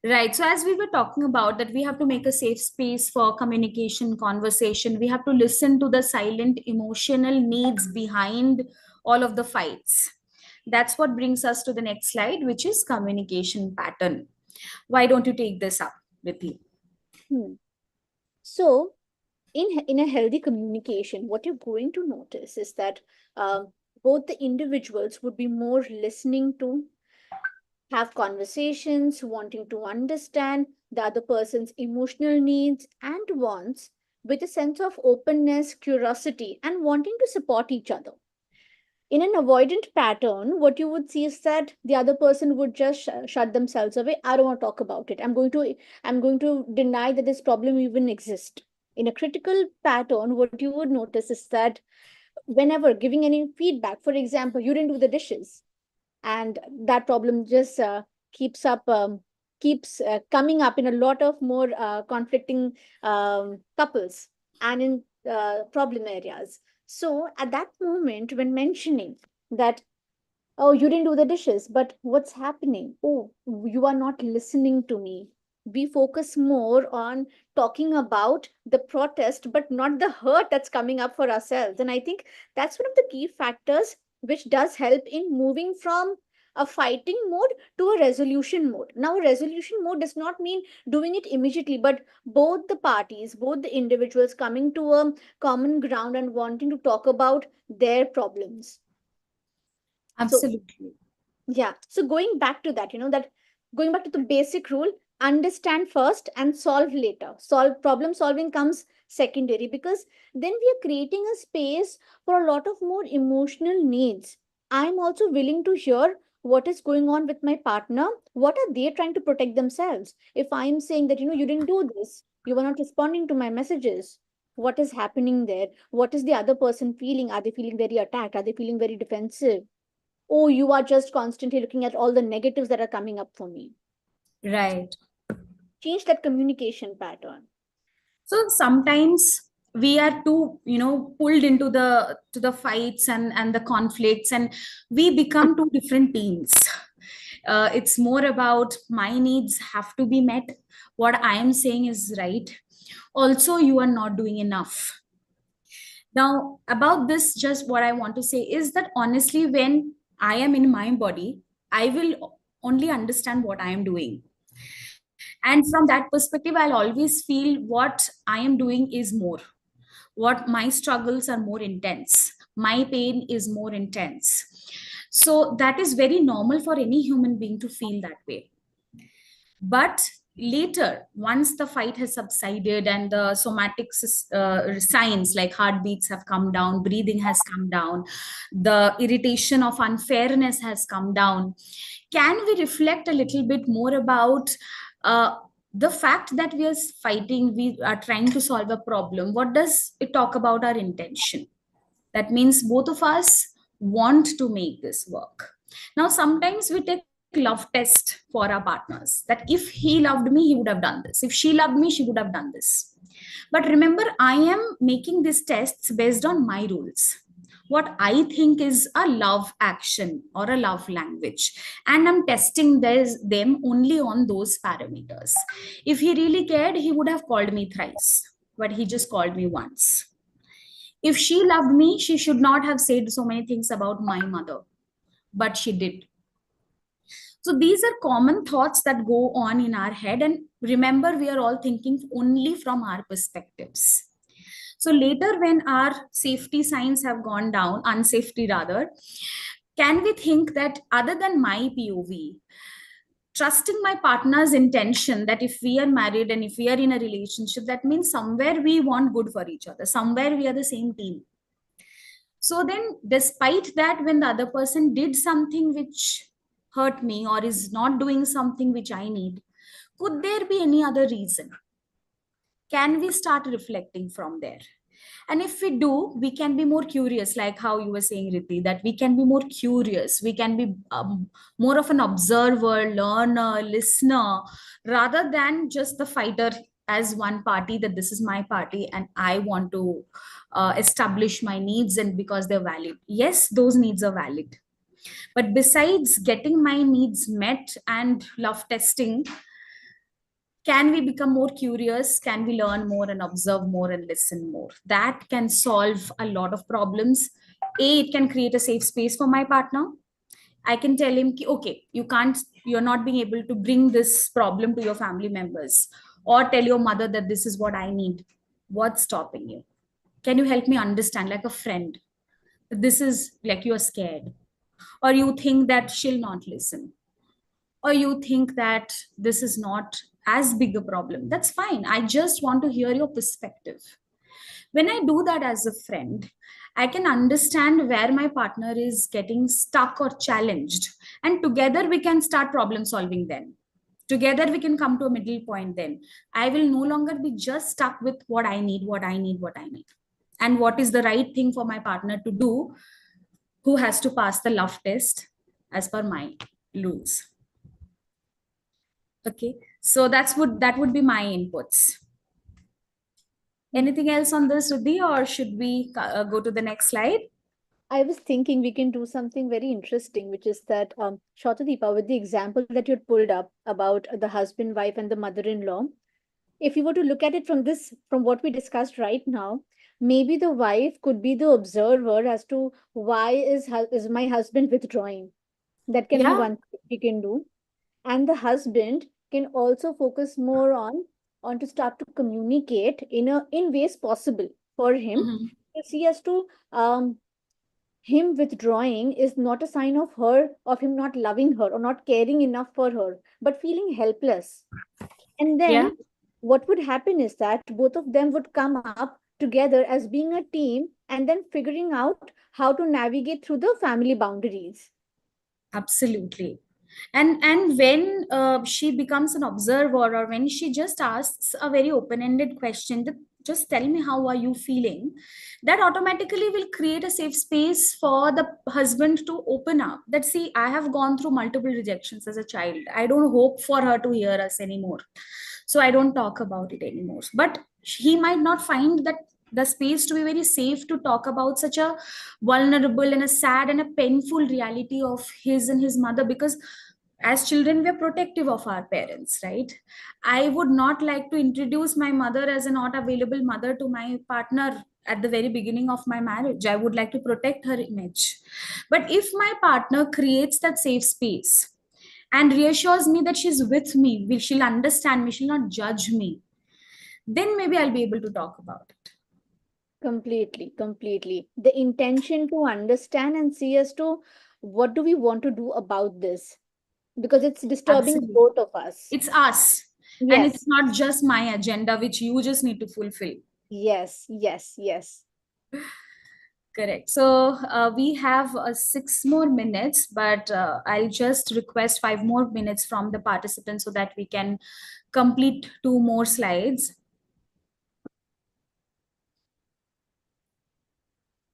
Right. So, as we were talking about, that we have to make a safe space for communication, conversation, we have to listen to the silent emotional needs behind all of the fights. That's what brings us to the next slide, which is communication pattern. Why don't you take this up with you? Hmm. So, in a healthy communication, what you're going to notice is that both the individuals would be more listening to, have conversations, wanting to understand the other person's emotional needs and wants with a sense of openness, curiosity, and wanting to support each other. In an avoidant pattern, what you would see is that the other person would just shut themselves away. I don't want to talk about it. I'm going to deny that this problem even exists. In a critical pattern, what you would notice is that whenever giving any feedback, for example, you didn't do the dishes, and that problem just keeps coming up in a lot of more conflicting couples and in problem areas. So at that moment, when mentioning that, oh, you didn't do the dishes, but what's happening? Oh, you are not listening to me. We focus more on talking about the protest, but not the hurt that's coming up for ourselves. And I think that's one of the key factors which does help in moving from a fighting mode to a resolution mode. Now, a resolution mode does not mean doing it immediately, but both the parties, both the individuals coming to a common ground and wanting to talk about their problems. So Absolutely. yeah. So going back to that, that going back to the basic rule, understand first and solve later. Problem solving comes secondary, because then we are creating a space for a lot of more emotional needs. I'm also willing to hear what is going on with my partner. What are they trying to protect themselves? If I'm saying that, you didn't do this, you were not responding to my messages. What is happening there? What is the other person feeling? Are they feeling very attacked? Are they feeling very defensive? Oh, you are just constantly looking at all the negatives that are coming up for me. Right. Change that communication pattern. So sometimes we are too, pulled into the fights and the conflicts, and we become two different teams. It's more about my needs have to be met. What I am saying is right. Also, you are not doing enough. Now, about this, just what I want to say is that honestly, when I am in my body, I will only understand what I am doing. And from that perspective, I'll always feel what I am doing is more. What my struggles are more intense. My pain is more intense. So that is very normal for any human being to feel that way. But later, once the fight has subsided and the somatic signs like heartbeats have come down, breathing has come down, the irritation of unfairness has come down, can we reflect a little bit more about the fact that we are fighting, we are trying to solve a problem? What does it talk about our intention? That means both of us want to make this work. Now, sometimes we take love test for our partners, that if he loved me, he would have done this. If she loved me, she would have done this. But remember, I am making these tests based on my rules, what I think is a love action or a love language. And I'm testing them only on those parameters. If he really cared, he would have called me thrice, but he just called me once. If she loved me, she should not have said so many things about my mother, but she did. So these are common thoughts that go on in our head. And remember, we are all thinking only from our perspectives. So later, when our safety signs have gone down, unsafety rather, can we think that other than my POV, trusting my partner's intention, that if we are married and if we are in a relationship, that means somewhere we want good for each other, somewhere we are the same team. So then, despite that, when the other person did something which hurt me or is not doing something which I need? Could there be any other reason? Can we start reflecting from there? And if we do, we can be more curious, like how you were saying, Riti, that we can be more curious. We can be more of an observer, learner, listener, rather than just the fighter as one party, that this is my party and I want to establish my needs, and because they're valid. Yes, those needs are valid. But besides getting my needs met and love testing, can we become more curious? Can we learn more and observe more and listen more? That can solve a lot of problems. It can create a safe space for my partner. I can tell him, okay, you're not being able to bring this problem to your family members, or tell your mother that this is what I need. What's stopping you? Can you help me understand, like a friend? This is like you're scared, or you think that she'll not listen, or you think that this is not as big a problem. That's fine. I just want to hear your perspective. When I do that as a friend, I can understand where my partner is getting stuck or challenged, and together we can start problem solving then. Together we can come to a middle point then. I will no longer be just stuck with what I need, what I need, what I need, and what is the right thing for my partner to do, who has to pass the love test as per my rules. Okay, so that would be my inputs. Anything else on this, Rudy, or should we go to the next slide? I was thinking we can do something very interesting, which is that, Shatadeepa, with the example that you had pulled up about the husband, wife, and the mother-in-law, if you were to look at it from what we discussed right now, maybe the wife could be the observer as to why is my husband withdrawing. That can be Yeah. one thing we can do. And the husband can also focus more on to start to communicate in ways possible for him Mhm. to see as to him withdrawing is not a sign of him not loving her or not caring enough for her, but feeling helpless. And Yeah. then what would happen is that both of them would come up together as being a team and then figuring out how to navigate through the family boundaries. Absolutely. And when she becomes an observer, or when she just asks a very open-ended question, that just tell me how are you feeling, that automatically will create a safe space for the husband to open up, that see, I have gone through multiple rejections as a child, I don't hope for her to hear us anymore, so I don't talk about it anymore. But he might not find that the space to be very safe to talk about such a vulnerable and a sad and a painful reality of his and his mother, because as children we are protective of our parents, right? I would not like to introduce my mother as a not available mother to my partner at the very beginning of my marriage. I would like to protect her image. But if my partner creates that safe space and reassures me that she's with me, she'll understand me, she'll not judge me, then maybe I'll be able to talk about it. Completely, completely. The intention to understand and see as to what do we want to do about this, because it's disturbing Absolutely. both of us. It's us, and Yes, it's not just my agenda which you just need to fulfill. yes, yes, yes. Correct. So we have 6 more minutes, but I'll just request 5 more minutes from the participants so that we can complete 2 more slides.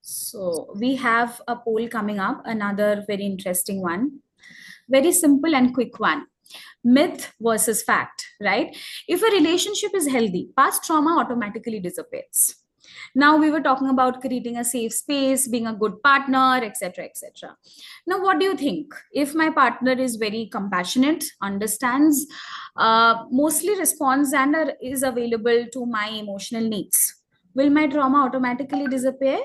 So we have a poll coming up, another very interesting one, very simple and quick one. Myth versus fact, right? If a relationship is healthy, past trauma automatically disappears. Now we were talking about creating a safe space, being a good partner, etc., etc. Now, what do you think? If my partner is very compassionate, understands, mostly responds, and is available to my emotional needs, will my trauma automatically disappear?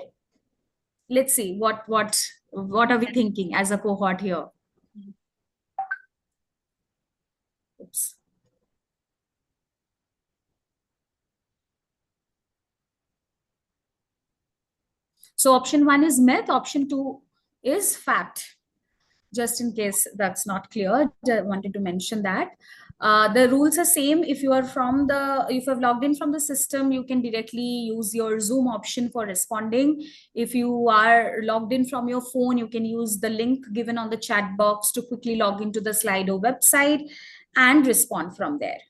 Let's see what are we thinking as a cohort here. Oops. So option 1 is myth, option 2 is fact. Just in case that's not clear, I wanted to mention that. The rules are same. If you have logged in from the system, you can directly use your Zoom option for responding. If you are logged in from your phone, you can use the link given on the chat box to quickly log into the Slido website and respond from there.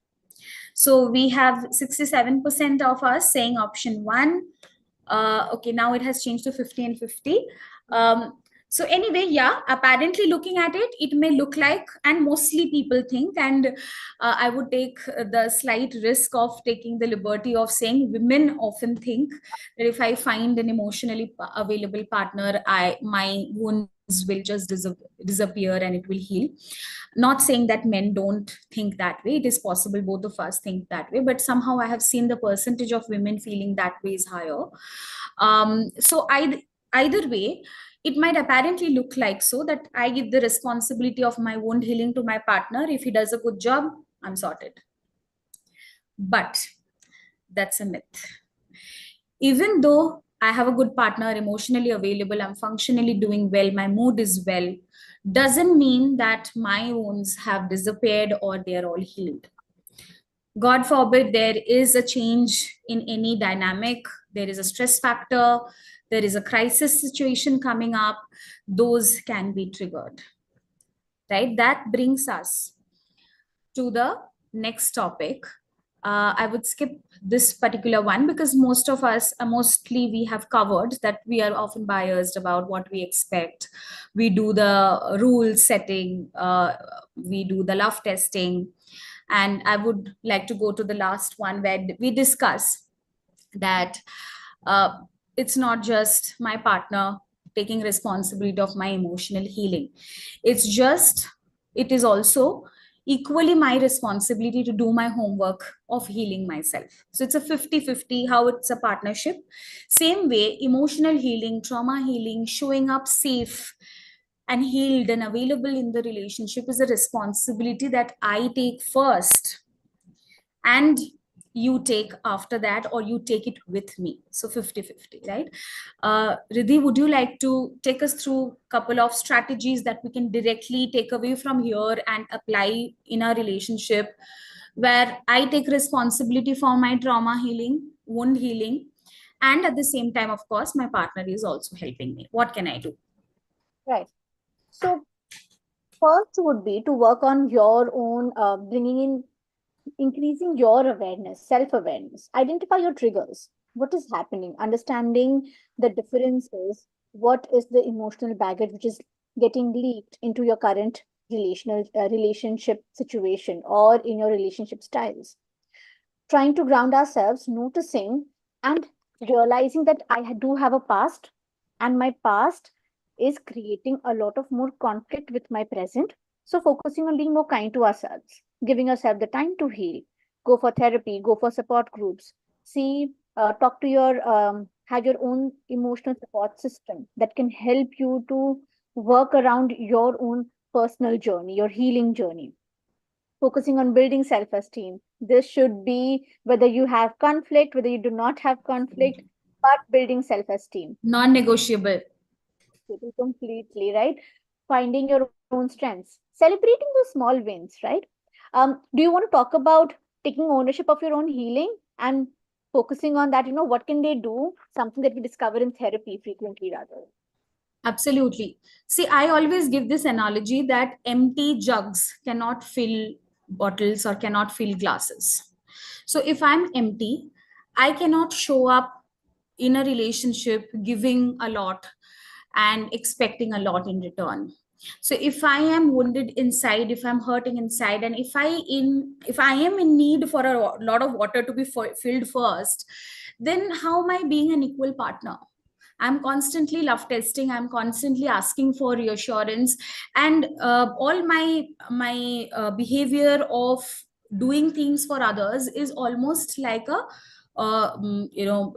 So we have 67% of us saying option one. Okay, now it has changed to 50 and 50. So anyway, yeah, apparently looking at it, it may look like, and mostly people think, and I would take the slight risk of taking the liberty of saying women often think that if I find an emotionally available partner, my wounds will just disappear and it will heal. Not saying that men don't think that way. It is possible both of us think that way, but somehow I have seen the percentage of women feeling that way is higher. So either way, it might apparently look like so that I give the responsibility of my wound healing to my partner. If he does a good job, I'm sorted. But that's a myth. Even though I have a good partner, emotionally available, I'm functionally doing well, my mood is well, doesn't mean that my wounds have disappeared or they're all healed. God forbid there is a change in any dynamic, there is a stress factor, there is a crisis situation coming up, those can be triggered. Right? That brings us to the next topic. I would skip this particular one because most of us, mostly we have covered that we are often biased about what we expect. We do the rule setting, we do the love testing. And I would like to go to the last one where we discuss that uh, it's not just my partner taking responsibility of my emotional healing. It is also equally my responsibility to do my homework of healing myself. So it's a 50-50, how it's a partnership. Same way, emotional healing, trauma healing, showing up safe and healed and available in the relationship is a responsibility that I take first and you take after that, or you take it with me. So 50-50, right? Riddhi, would you like to take us through a couple of strategies that we can directly take away from here and apply in our relationship, where I take responsibility for my trauma healing, wound healing, and at the same time, of course, my partner is also helping me? What can I do? Right. So first would be to work on your own, increasing your awareness, self-awareness. Identify your triggers. What is happening? Understanding the differences. What is the emotional baggage which is getting leaked into your current relationship situation or in your relationship styles? Trying to ground ourselves, noticing and realizing that do have a past, and my past is creating a lot of more conflict with my present. So focusing on being more kind to ourselves, giving ourselves the time to heal, go for therapy, go for support groups, talk to have your own emotional support system that can help you to work around your own personal journey, your healing journey. Focusing on building self esteem. This should be whether you have conflict, whether you do not have conflict, but building self esteem. Non-negotiable. Completely, right? Finding your own strengths, celebrating the small wins, right? Do you want to talk about taking ownership of your own healing and focusing on that? What can they do? Something that we discover in therapy frequently, rather. Absolutely. See, I always give this analogy that empty jugs cannot fill bottles or cannot fill glasses. So if I'm empty, I cannot show up in a relationship giving a lot and expecting a lot in return. So if I am wounded inside, if I'm hurting inside, and if I am in need for a lot of water to be filled first, then how am I being an equal partner? I'm constantly love testing, I'm constantly asking for reassurance, and all my behavior of doing things for others is almost like a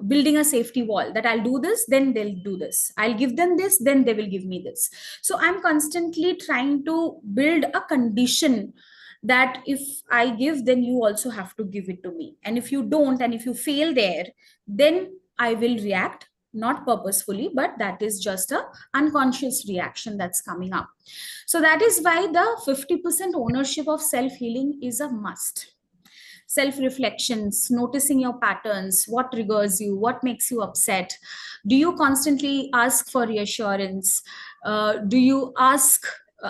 building a safety wall, that I'll do this, then they'll do this, I'll give them this, then they will give me this. So I'm constantly trying to build a condition that if I give, then you also have to give it to me, and if you don't, and if you fail there, then I will react, not purposefully, but that is just a unconscious reaction that's coming up. So that is why the 50% ownership of self-healing is a must. Self-reflections, noticing your patterns, what triggers you, what makes you upset. Do you constantly ask for reassurance? Do you ask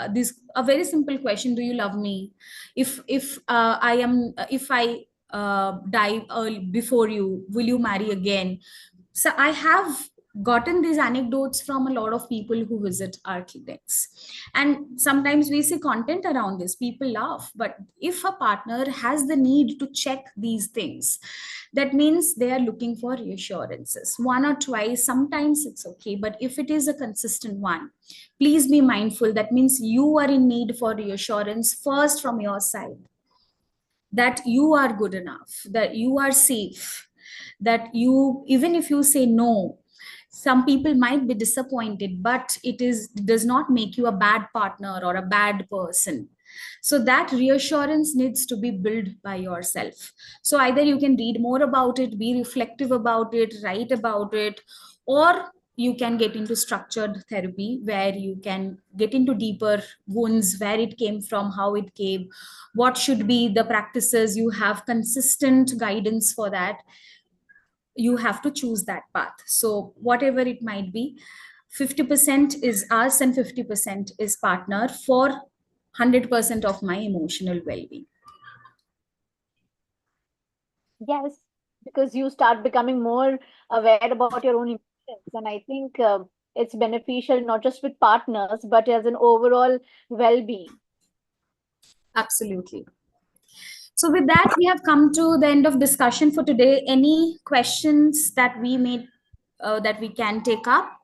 this a very simple question: do you love me? If I die early before you, will you marry again? So I have gotten these anecdotes from a lot of people who visit our clinics, and sometimes we see content around this, people laugh, but if a partner has the need to check these things, that means they are looking for reassurances. One or twice, sometimes it's okay, but if it is a consistent one, please be mindful. That means you are in need for reassurance first from your side, that you are good enough, that you are safe, that you, even if you say no, some people might be disappointed, but does not make you a bad partner or a bad person. So that reassurance needs to be built by yourself. So either you can read more about it, be reflective about it, write about it, or you can get into structured therapy where you can get into deeper wounds, where it came from, how it came, what should be the practices. You have consistent guidance for that. You have to choose that path. So whatever it might be, 50% is us and 50% is partner for 100% of my emotional well-being. Yes, because you start becoming more aware about your own emotions. And I think it's beneficial not just with partners, but as an overall well-being. Absolutely. So with that, we have come to the end of discussion for today. Any questions that we made that we can take up?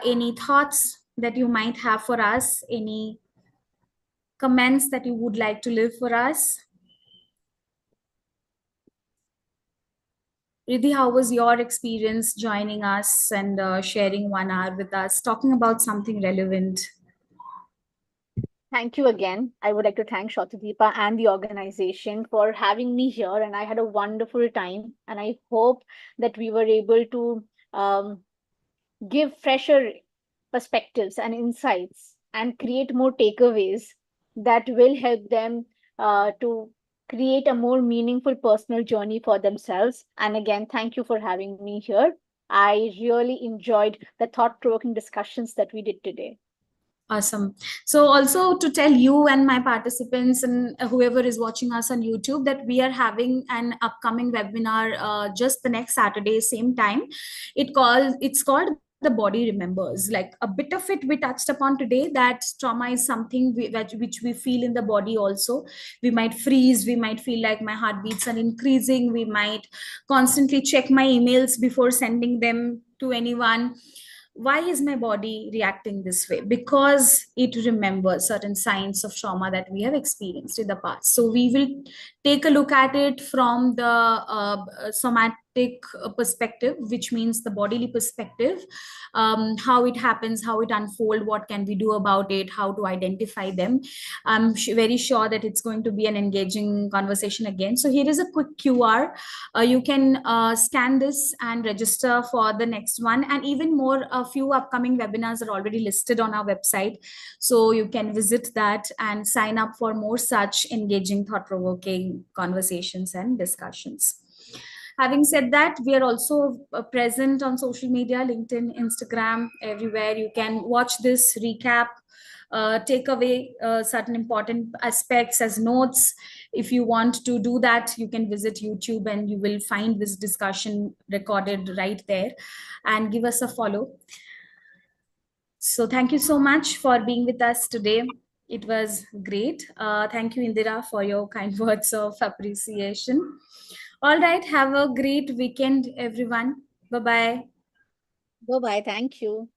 Any thoughts that you might have for us? Any comments that you would like to leave for us? Riddhi, how was your experience joining us and sharing 1 hour with us, talking about something relevant? Thank you again. I would like to thank Shotadipa and the organization for having me here. And I had a wonderful time. And I hope that we were able to give fresher perspectives and insights and create more takeaways that will help them to create a more meaningful personal journey for themselves. And again, thank you for having me here. I really enjoyed the thought-provoking discussions that we did today. Awesome. So also to tell you and my participants and whoever is watching us on YouTube that we are having an upcoming webinar just the next Saturday, same time. It's called The Body Remembers. Like a bit of it we touched upon today, that trauma is something which we feel in the body also. We might freeze, we might feel like my heartbeats are increasing, we might constantly check my emails before sending them to anyone. Why is my body reacting this way? Because it remembers certain signs of trauma that we have experienced in the past. So we will take a look at it from the somatic perspective, which means the bodily perspective, how it happens, how it unfolds, what can we do about it, how to identify them. I'm very sure that it's going to be an engaging conversation again. So here is a quick QR. You can scan this and register for the next one, and even more, a few upcoming webinars are already listed on our website, so you can visit that and sign up for more such engaging, thought-provoking conversations and discussions. Having said that, we are also present on social media, LinkedIn, Instagram, everywhere. You can watch this recap, take away certain important aspects as notes. If you want to do that, you can visit YouTube and you will find this discussion recorded right there, and give us a follow. So thank you so much for being with us today. It was great. Thank you, Indira, for your kind words of appreciation. All right. Have a great weekend, everyone. Bye-bye. Bye-bye. Thank you.